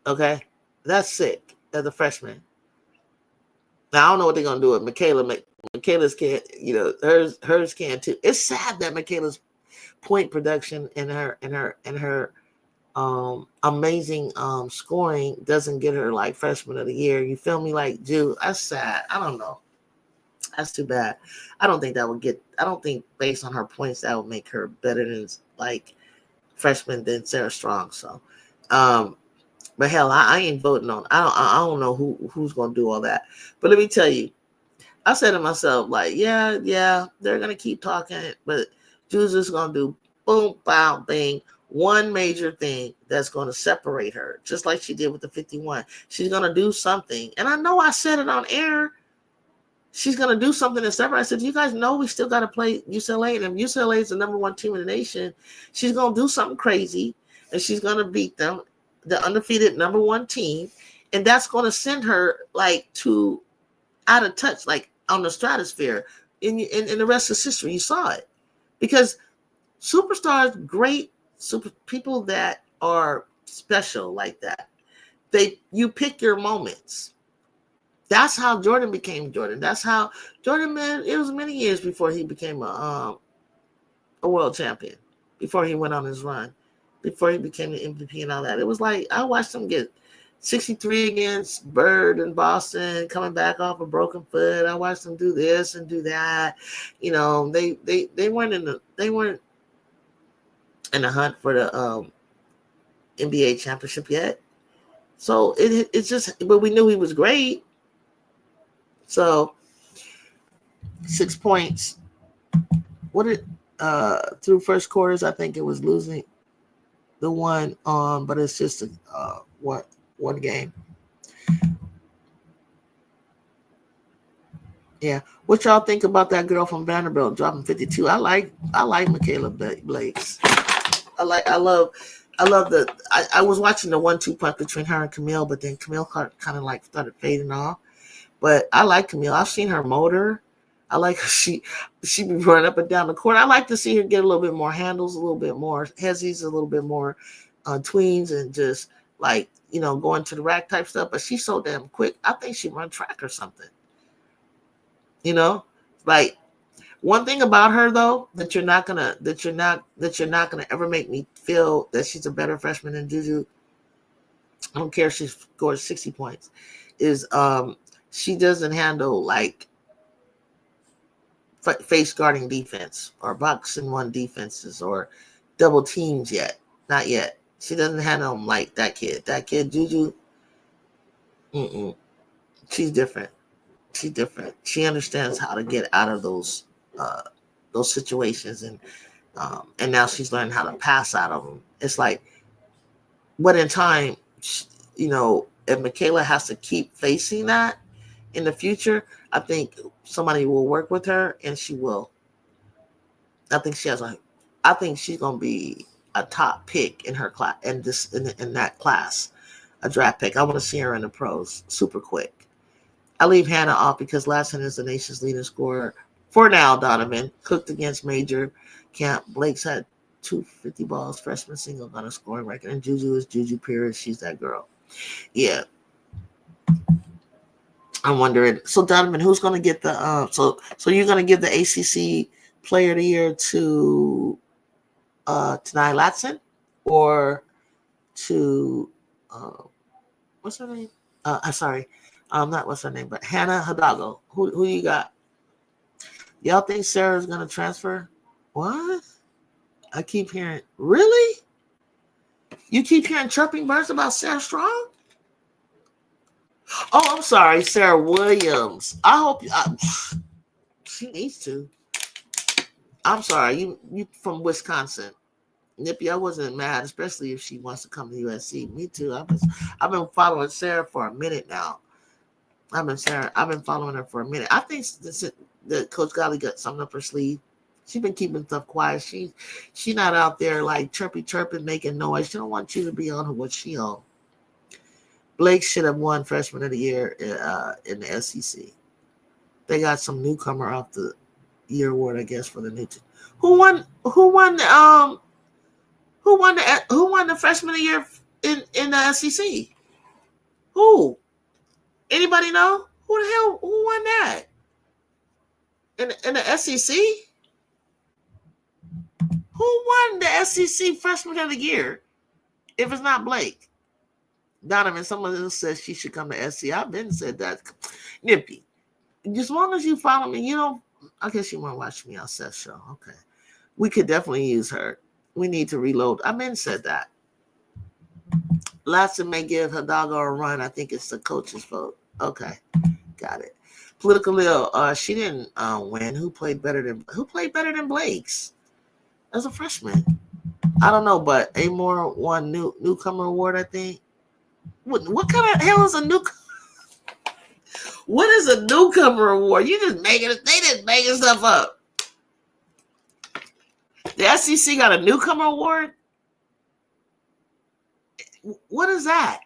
Okay, that's sick as a freshman. Now I don't know what they're gonna do with Michaela. Michaela's can't, hers can too. It's sad that Michaela's point production and her amazing scoring doesn't get her like freshman of the year. You feel me? Like, Ju, that's sad. I don't know. That's too bad. I don't think based on her points that would make her better than like freshman than Sarah Strong. So but hell, I ain't voting on. I don't know who's gonna do all that. But let me tell you, I said to myself, like, yeah, they're gonna keep talking, but JuJu's gonna do boom, bow, bing, one major thing that's gonna separate her, just like she did with the 51. She's gonna do something, and I know I said it on air. She's gonna do something to separate. I said, you guys know we still gotta play UCLA, and if UCLA is the number 1 team in the nation, she's gonna do something crazy, and she's gonna beat them, the undefeated number 1 team, and that's gonna send her like to out of touch, like on the stratosphere. In the rest of history, you saw it, because superstars, great super people that are special like that, you pick your moments. That's how Jordan became Jordan. That's how Jordan, man, it was many years before he became a world champion, before he went on his run, before he became the MVP and all that. It was like, I watched him get 63 against Bird in Boston, coming back off a broken foot. I watched them do this and do that. They weren't in the hunt for the NBA championship yet. So it's just, but we knew he was great. So 6 points. Through first quarters, I think it was losing the one on, but it's just one game. Yeah. What y'all think about that girl from Vanderbilt dropping 52? I like Michaela Blakes. I was watching the 1-2 punch between her and Camille, but then Camille kind of like started fading off. But I like Camille. I've seen her motor. I like she be running up and down the court. I like to see her get a little bit more handles, a little bit more hezzies, a little bit more tweens, and just like, going to the rack type stuff. But she's so damn quick. I think she run track or something. Like, one thing about her though that you're not gonna ever make me feel that she's a better freshman than JuJu. I don't care if she scores 60 points. Is she doesn't handle like face guarding defense or box and one defenses or double teams yet. Not yet. She doesn't handle them like that kid. That kid JuJu. She's different. She's different. She understands how to get out of those situations, and now she's learned how to pass out of them. It's like, but in time, if Michaela has to keep facing that in the future, I think somebody will work with her, and she will. I think she's gonna be a top pick in her class, in that class, a draft pick. I want to see her in the pros super quick. I leave Hannah off because Lassen is the nation's leading scorer for now. Donovan cooked against Major Camp. Blake's had 250 balls, freshman single on a scoring record, and JuJu is JuJu Pierce. She's that girl. Yeah. I'm wondering. So Donovan, who's going to get the? So you're going to give the ACC Player of the Year to Tanai Latson, or to what's her name? Sorry, Not what's her name, but Hannah Hidalgo. Who you got? Y'all think Sarah's gonna transfer? What? I keep hearing. Really? You keep hearing chirping birds about Sarah Strong? Oh, I'm sorry, Sarah Williams. I hope she needs to. I'm sorry, you from Wisconsin. Nippy, I wasn't mad, especially if she wants to come to USC. Me too. I've been following Sarah for a minute now. I've been following her for a minute. I think that Coach Golly got something up her sleeve. She's been keeping stuff quiet. She not out there like chirping, making noise. She don't want you to be on what she on. Blake should have won Freshman of the Year in the SEC. They got some newcomer off the year award, I guess, for the new team. Who won the Freshman of the Year in the SEC? Who? Anybody know? Who won that? In the SEC? Who won the SEC Freshman of the Year? If it's not Blake. Donovan, someone else says she should come to SC. I've been said that. Nippy, as long as you follow me, you know, I guess you want to watch me on Seth's show. Okay. We could definitely use her. We need to reload. I've been said that. Latson may give Hidalgo a run. I think it's the coach's vote. Okay. Got it. Political Lil, she didn't win. Who played better than Blake's as a freshman? I don't know, but Amore won newcomer award, I think. What kind of hell is a newcomer? What is a newcomer award? You just making it. They just making stuff up. The SEC got a newcomer award. What is that?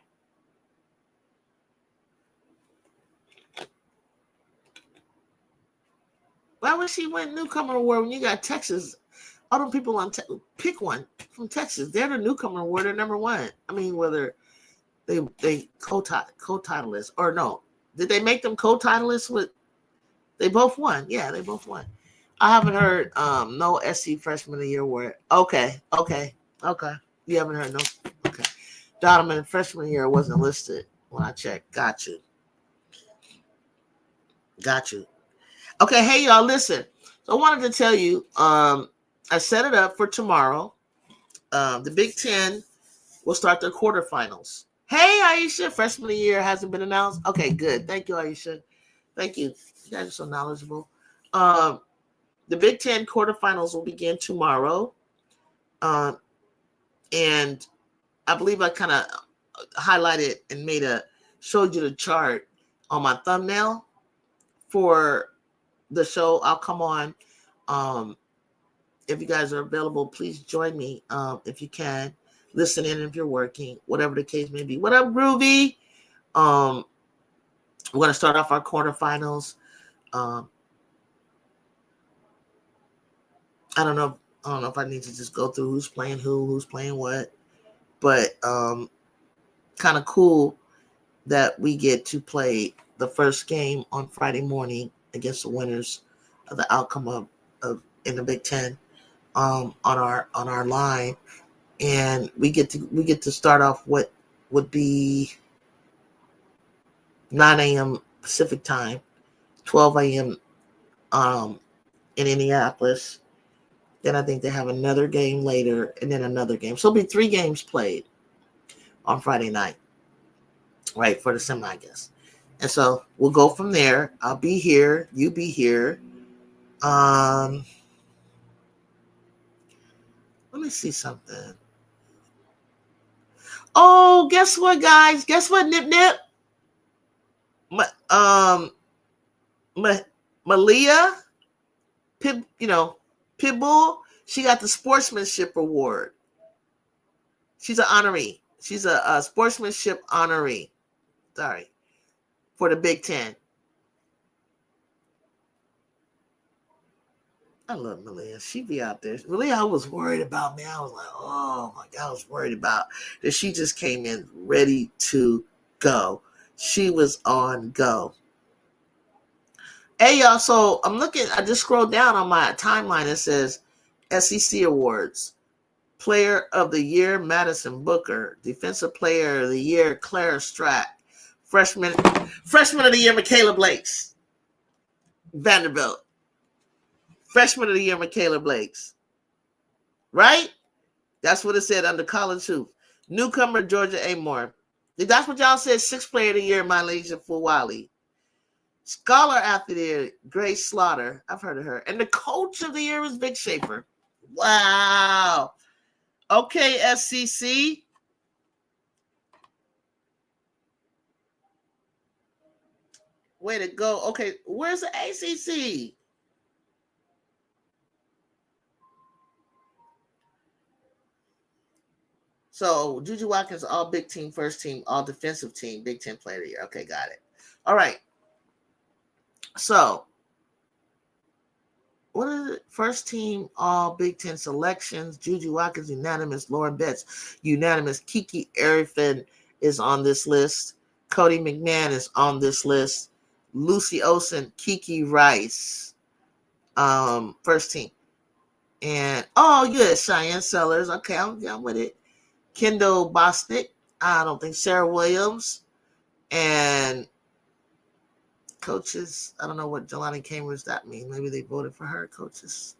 Why would she win newcomer award when you got Texas? All them people on pick one from Texas. They're the newcomer award. They're number one. I mean, whether they co-titleists or no. Did they make them co-titleists with? They both won. Yeah, they both won. I haven't heard no SC Freshman of the Year award. Okay. You haven't heard no. Okay. Donovan Freshman of the Year wasn't listed when I checked. Got you. Okay, hey y'all, listen. So I wanted to tell you, I set it up for tomorrow. The Big Ten will start their quarterfinals. Hey, Aisha, Freshman of the Year hasn't been announced. Okay, good. Thank you, Aisha. Thank you. You guys are so knowledgeable. The Big Ten quarterfinals will begin tomorrow. And I believe I kind of highlighted and showed you the chart on my thumbnail for the show. I'll come on. If you guys are available, please join me if you can. Listen in if you're working, whatever the case may be. What up, Groovy? We're going to start off our quarterfinals. I don't know if I need to just go through who's playing who's playing what, but kind of cool that we get to play the first game on Friday morning against the winners of the outcome of in the Big Ten on our line. And we get to start off what would be 9 a.m. Pacific time, 12 a.m. In Indianapolis. Then I think they have another game later, and then another game. So it'll be 3 games played on Friday night, right, for the semi, I guess. And so we'll go from there. I'll be here. You be here. Let me see something. Oh, guess what, guys? Guess what, Nip? Malia, Pitbull, she got the sportsmanship award. She's an honoree. She's a sportsmanship honoree. Sorry. For the Big Ten. I love Malia. She be out there. Malia was worried about me. I was like, oh my God, I was worried about that. She just came in ready to go. She was on go. Hey, y'all. So I'm looking. I just scrolled down on my timeline. It says SEC Awards. Player of the Year, Madison Booker. Defensive Player of the Year, Clara Stratt. Freshman of the year, Michaela Blakes. Vanderbilt. Freshman of the year, Michaela Blakes. Right? That's what it said under College Hoops. Newcomer, Georgia Amore. That's what y'all said. Sixth player of the year, Malaysia Fulwali. Scholar athlete of the year, Grace Slaughter. I've heard of her. And the coach of the year is Vic Schaefer. Wow. Okay, SCC. Way to go. Okay, where's the ACC? So, JuJu Watkins, all Big Team, first team, all defensive team, Big Ten player of the year. Okay, got it. All right. So, what is it? First team, all Big Ten selections. JuJu Watkins, unanimous. Lauren Betts, unanimous. Kiki Arifin is on this list. Cody McMahon is on this list. Lucy Olsen, Kiki Rice, first team. And, oh, good. Cheyenne Sellers. Okay, I'm with it. Kendall Bosnick. I don't think Sarah Williams. And coaches, I don't know what Jelani Cambridge that means. Maybe they voted for her. Coaches,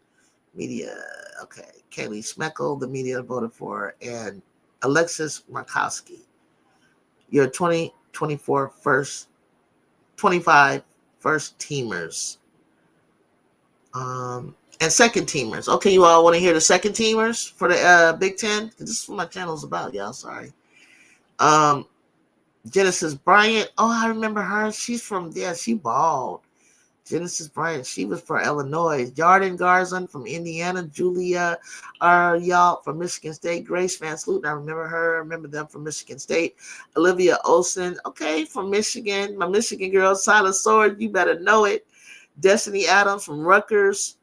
media. Okay. Kaylee Schmeckel, the media voted for her. And Alexis Markowski. Your 2024 first, 25 first teamers. And second teamers. Okay, you all want to hear the second teamers for the Big Ten? This is what my channel's about, y'all. Sorry. Genesis Bryant. Oh, I remember her. She's from, she balled. Genesis Bryant. She was for Illinois. Jordan Garzon from Indiana. Julia y'all from Michigan State. Grace Van Sluten. I remember her. I remember them from Michigan State. Olivia Olsen. Okay, from Michigan. My Michigan girl. Silas Sword. You better know it. Destiny Adams from Rutgers.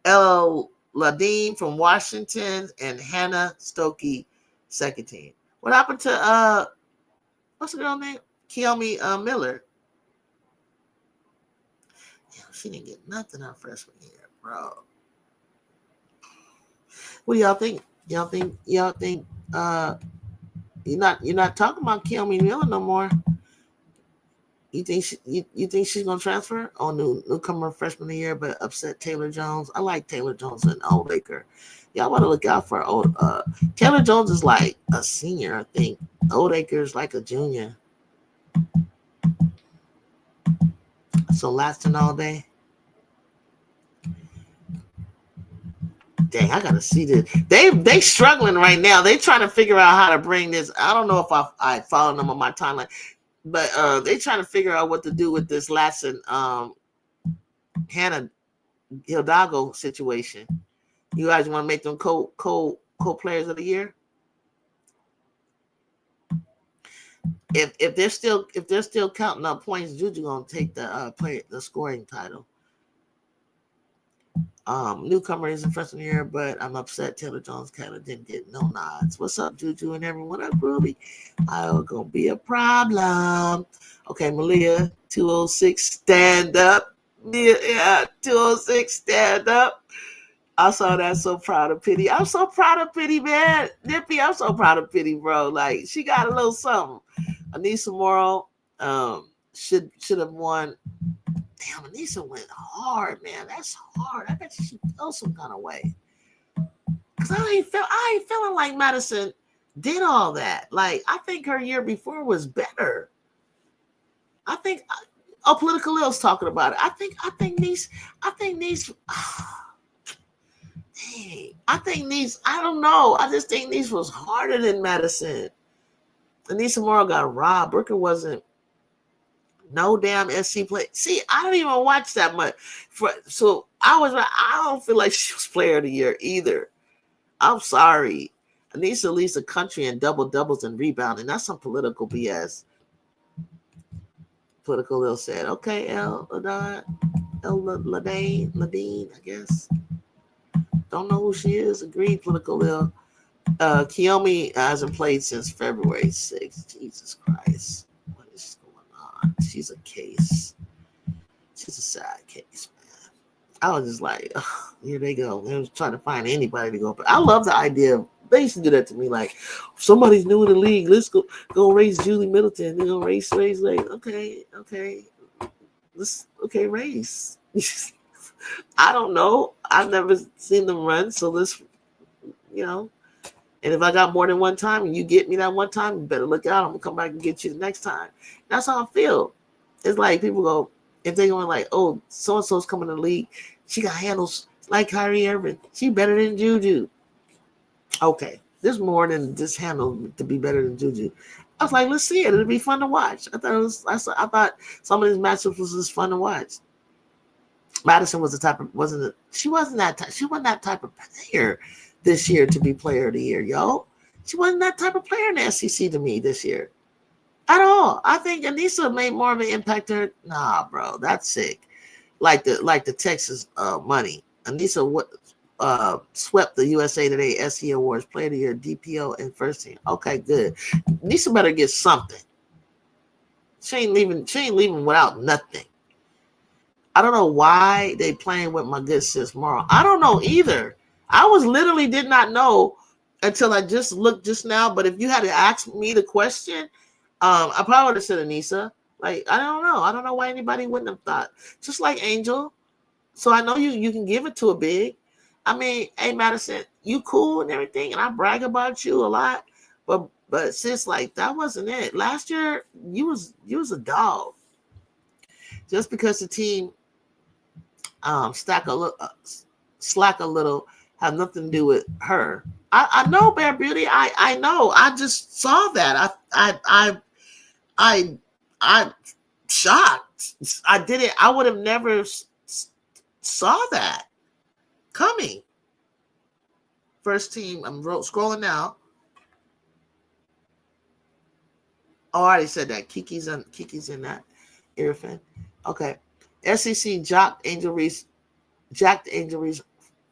L. Ladine from Washington, and Hannah Stokey, second team. What happened to what's the girl name? Kiyomi Miller. Damn, she didn't get nothing her freshman year, bro. What do y'all think? Y'all think you're not talking about Kiyomi Miller no more? You think she's gonna transfer? Oh, newcomer freshman of the year, but upset Taylor Jones. I like Taylor Jones and Oldacre. Y'all want to look out for Taylor Jones is like a senior, I think. Oldacre is like a junior. So lasting all day. Dang, I gotta see this. They struggling right now. They trying to figure out how to bring this. I don't know if I follow them on my timeline. But they trying to figure out what to do with this Lassen Hannah Hidalgo situation. You guys want to make them co-players of the year? If they're still counting up points, JuJu gonna take the scoring title. Newcomer is in freshman year, but I'm upset Taylor Jones kind of didn't get no nods. What's up, JuJu and everyone? What up, Ruby? I'm gonna be a problem. Okay, Malia, 206, stand up. Yeah, 206, stand up. I saw that. So proud of Pity. I'm so proud of Pity, man. Nippy, I'm so proud of Pity, bro. Like, she got a little something. Anissa Morrow should have won. Damn, Anissa went hard, man. That's hard. I bet she felt some kind of way. Cause I ain't feeling like Madison did all that. Like, I think her year before was better. I think Political Ill's talking about it. I think these I don't know. I just think these was harder than Madison. Anissa Morrow got robbed. Brooker wasn't no damn SC play. See, I don't even watch that much. So I don't feel like she was player of the year either. I'm sorry. Anissa leads the country in doubles and rebounding. That's some political BS. Political Ill said, okay, Ladine, I guess. Don't know who she is. Agreed, Political Ill. Kiyomi hasn't played since February 6th. Jesus Christ. What is going on? She's a case. She's a sad case, man. I was just like, here they go. They was trying to find anybody to go. But I love the idea of They used to do that to me. Like, somebody's new in the league. Let's go raise Julie Middleton. They're gonna race. Okay. Race. I don't know. I've never seen them run, so let's, And if I got more than one time and you get me that one time, you better look out. I'm gonna come back and get you the next time. That's how I feel. It's like people go, if they going like, oh, so and so's coming to the league, she got handles like Kyrie Irving. She better than JuJu. Okay, there's more than just handle to be better than JuJu. I was like, let's see it. It'll be fun to watch. I thought some of these matchups was just fun to watch. Madison was the type of she wasn't that type of player this year to be player of the year, yo. She wasn't that type of player in the SEC to me this year at all. I think Anissa made more of an impact to her. Nah, bro, that's sick. Like the Texas money. Anissa swept the USA Today SE Awards Player of the Year, DPO, and first team. Okay, good. Anissa better get something. She ain't leaving without nothing. I don't know why they playing with my good sis Mara. I don't know either. I literally did not know until I just looked just now. But if you had to ask me the question, I probably would have said Anissa. Like, I don't know. I don't know why anybody wouldn't have thought. Just like Angel. So I know you can give it to a big. I mean, hey Madison, you cool and everything, and I brag about you a lot. But sis, like, that wasn't it. Last year, you was a dog. Just because the team slack a little, have nothing to do with her. I know, Bear Beauty. I know. I just saw that. I shocked. I didn't. I would have never saw that coming. First team. I'm scrolling now. Oh, I already said that. Kiki's in that. Irfan. Okay. SEC jacked Angel Reese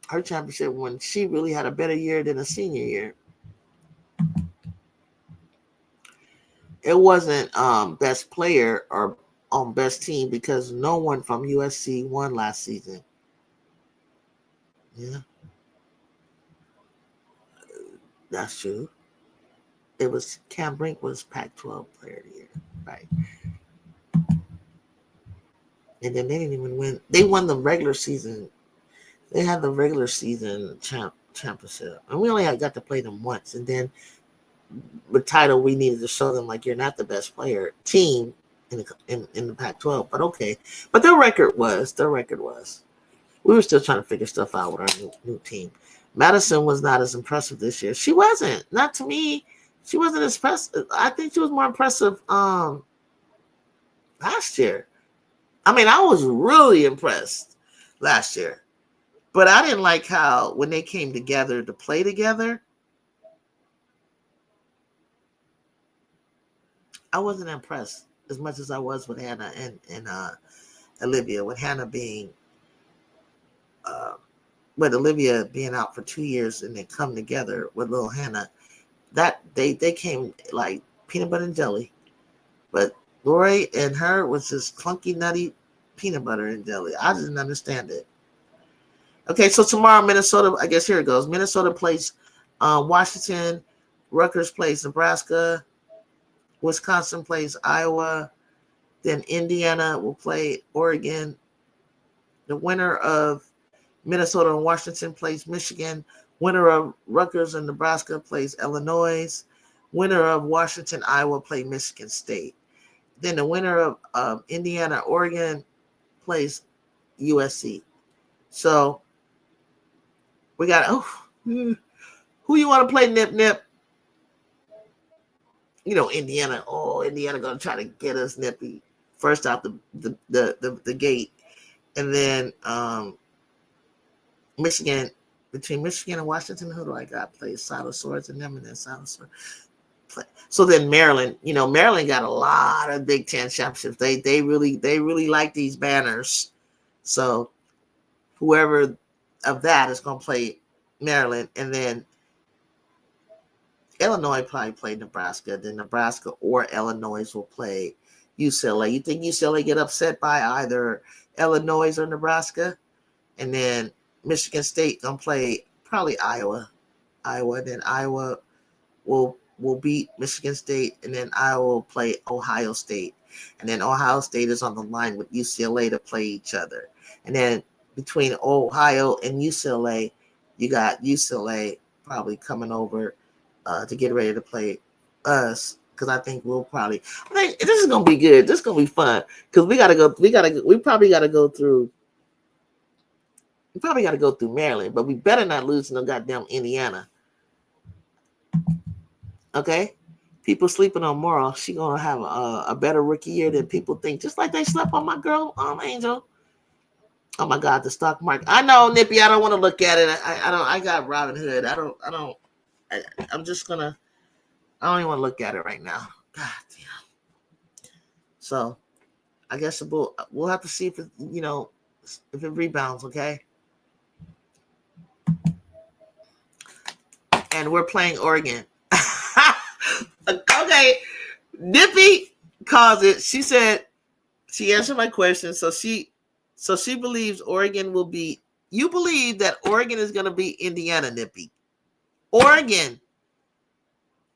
her championship when she really had a better year than a senior year. It wasn't best player or best team because no one from USC won last season. Yeah. That's true. It was Cam Brink was Pac-12 player of the year. Right. And then they didn't even win. They won the regular season. They had the regular season championship. And we only got to play them once. And then the title, we needed to show them, like, you're not the best player team in the Pac-12. But okay. But their record was. We were still trying to figure stuff out with our new team. Madison was not as impressive this year. She wasn't. Not to me. She wasn't as impressive. I think she was more impressive last year. I mean, I was really impressed last year. But I didn't like how when they came together to play together, I wasn't impressed as much as I was with Hannah and Olivia. With Hannah being, with Olivia being out for 2 years and then come together with little Hannah, that they came like peanut butter and jelly. But Lori and her was just clunky, nutty peanut butter and jelly. I didn't understand it. Okay, so tomorrow, Minnesota, I guess here it goes. Minnesota plays Washington. Rutgers plays Nebraska. Wisconsin plays Iowa. Then Indiana will play Oregon. The winner of Minnesota and Washington plays Michigan. Winner of Rutgers and Nebraska plays Illinois. Winner of Washington, Iowa play Michigan State. Then the winner of Indiana, Oregon plays USC. So we got, who you want to play, Nip? You know, Indiana. Oh, Indiana going to try to get us Nippy first out the gate. And then Michigan, between Michigan and Washington, who do I got? Plays Silent Swords and them, and then Silent Swords. So then Maryland, Maryland got a lot of Big Ten championships. They really like these banners. So whoever of that is going to play Maryland, and then Illinois probably play Nebraska. Then Nebraska or Illinois will play UCLA. You think UCLA get upset by either Illinois or Nebraska? And then Michigan State going to play probably Iowa. Iowa. Then Iowa will beat Michigan State, and then Iowa will play Ohio State. And then Ohio State is on the line with UCLA to play each other. And then between Ohio and UCLA, you got UCLA probably coming over to get ready to play us, because I think I think this is gonna be good. This is gonna be fun, because we probably gotta go through. We probably got to go through Maryland, but we better not lose no goddamn Indiana. Okay, people sleeping on Morrow. She gonna have a better rookie year than people think. Just like they slept on my girl, Angel. Oh my God, the stock market. I know, Nippy. I don't want to look at it. I don't. I got Robin Hood. I don't. I'm just gonna. I don't even want to look at it right now. God damn. So, I guess we'll have to see if if it rebounds. Okay. And we're playing Oregon. Okay, Nippy calls it. She said she answered my question. So she believes Oregon will be. You believe that Oregon is going to beat Indiana, Nippy? Oregon.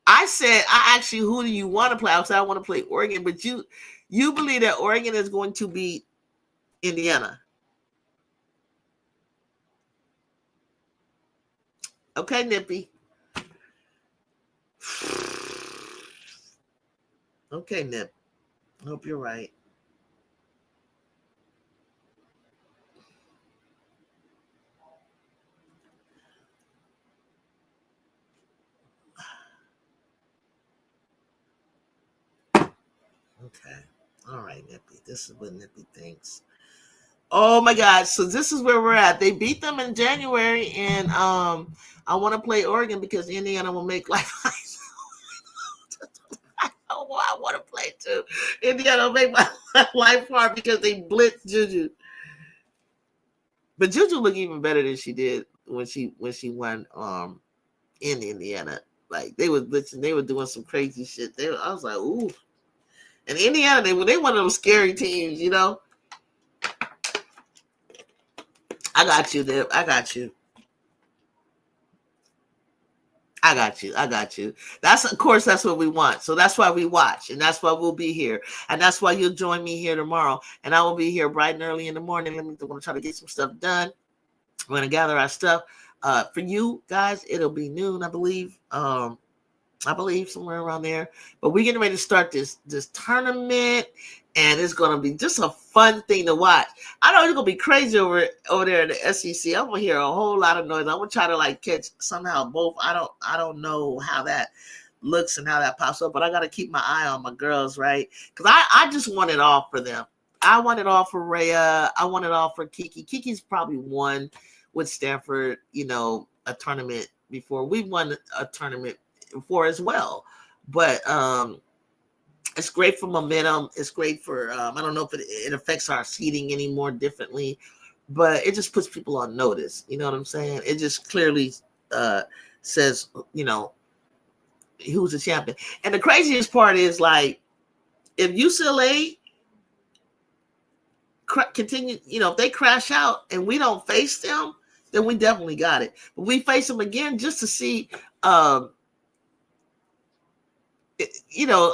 I asked you, who do you want to play? I said I want to play Oregon, but you believe that Oregon is going to beat Indiana. Okay, Nippy. Okay, Nip. I hope you're right. Okay. All right, Nippy. This is what Nippy thinks. Oh my God. So this is where we're at. They beat them in January, and I want to play Oregon because Indiana will make life. I want to play too. Indiana will make my life hard because they blitz JuJu. But JuJu looked even better than she did when she won in Indiana. Like they was blitzing, they were doing some crazy shit. I was like, ooh. And Indiana, they one of those scary teams, you know. I got you, Deb. I got you. I got you. I got you. That's, of course, that's what we want. So that's why we watch, and that's why we'll be here, and that's why you'll join me here tomorrow, and I will be here bright and early in the morning. We're going to try to get some stuff done. We're going to gather our stuff. For you guys, it'll be noon, I believe. I believe somewhere around there. But we're getting ready to start this tournament, and it's going to be just a fun thing to watch. I know it's going to be crazy over there in the SEC. I'm going to hear a whole lot of noise. I'm going to try to catch somehow both. I don't know how that looks and how that pops up, but I got to keep my eye on my girls, right? Because I just want it all for them. I want it all for Rhea. I want it all for Kiki. Kiki's probably won with Stanford, a tournament before. We won a tournament before as well. But it's great for momentum. It's great for, I don't know if it affects our seating any more differently, but it just puts people on notice. You know what I'm saying? It just clearly says, who's the champion. And the craziest part is, if UCLA continue, if they crash out and we don't face them, then we definitely got it. But we face them again just to see,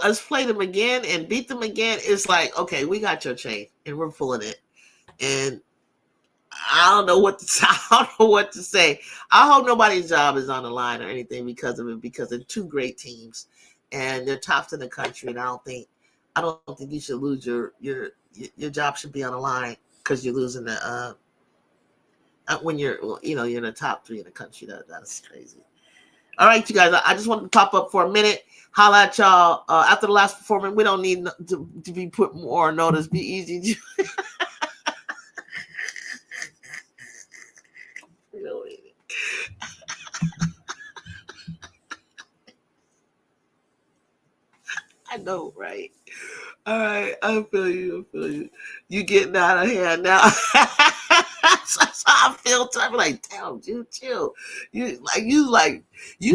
us play them again and beat them again. It's like, okay, we got your chain and we're pulling it. And I don't know what to say. I hope nobody's job is on the line or anything because of it, because they're two great teams and they're tops in the country. And I don't think you should lose your job should be on the line because you're losing the when you're in the top 3 in the country. That's crazy. All right, you guys, I just wanted to pop up for a minute. Holla at y'all. After the last performance, we don't need to be put more notice. Be easy. I know, right? All right, I feel you. You getting out of hand now. That's how I feel. I'm like, damn, dude, chill. You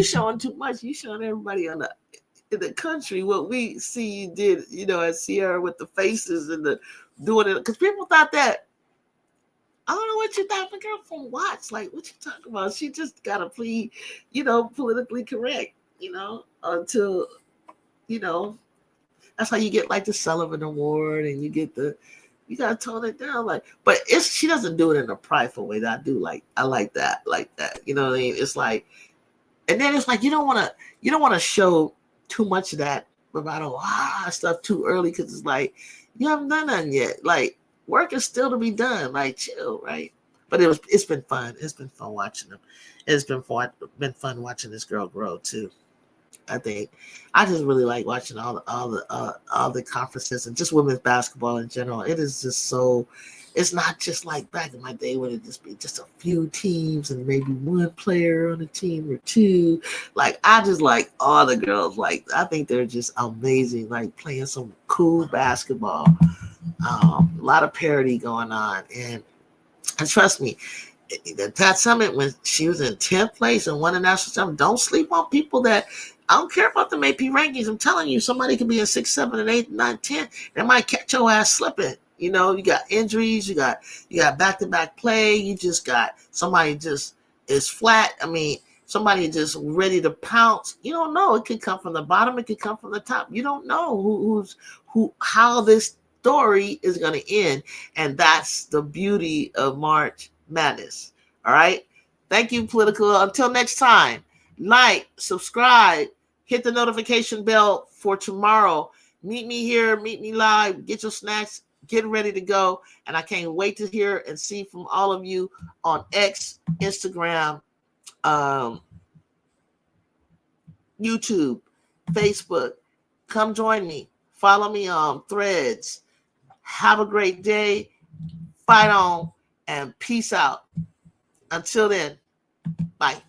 showing too much. You showing everybody in the country what we see you did, at Sierra with the faces and the doing it, because people thought that I don't know what you thought the girl from Watts. Like, what you talking about? She just gotta plead, politically correct, until, you know, that's how you get like the Sullivan Award and you gotta tone it down. Like, but she doesn't do it in a prideful way that I do. Like, I like that. You know what I mean? It's like, and then it's like, you don't want to show too much of that bravado stuff too early. Cause it's like, you haven't done nothing yet. Like, work is still to be done. Like, chill, right? But it's been fun. It's been fun watching them. It's been fun watching this girl grow too. I think I just really like watching all the conferences and just women's basketball in general. It is just so. It's not just like back in my day when it just be just a few teams and maybe one player on a team or two. Like, I just like all the girls. Like, I think they're just amazing. Like, playing some cool basketball. A lot of parity going on, and trust me, Pat Summit, when she was in 10th place and won the national championship, don't sleep on people that. I don't care about the AP rankings. I'm telling you, somebody could be in 6, 7, and 8, 9, 10. They might catch your ass slipping. You got injuries. You got back-to-back play. You just got somebody just is flat. I mean, somebody just ready to pounce. You don't know. It could come from the bottom. It could come from the top. You don't know how this story is going to end. And that's the beauty of March Madness. All right. Thank you, Political. Until next time, like, subscribe, hit the notification bell for tomorrow. Meet me here, meet me live, get your snacks, get ready to go. And I can't wait to hear and see from all of you on X, Instagram, YouTube, Facebook. Come join me. Follow me on Threads. Have a great day. Fight on and peace out. Until then, bye.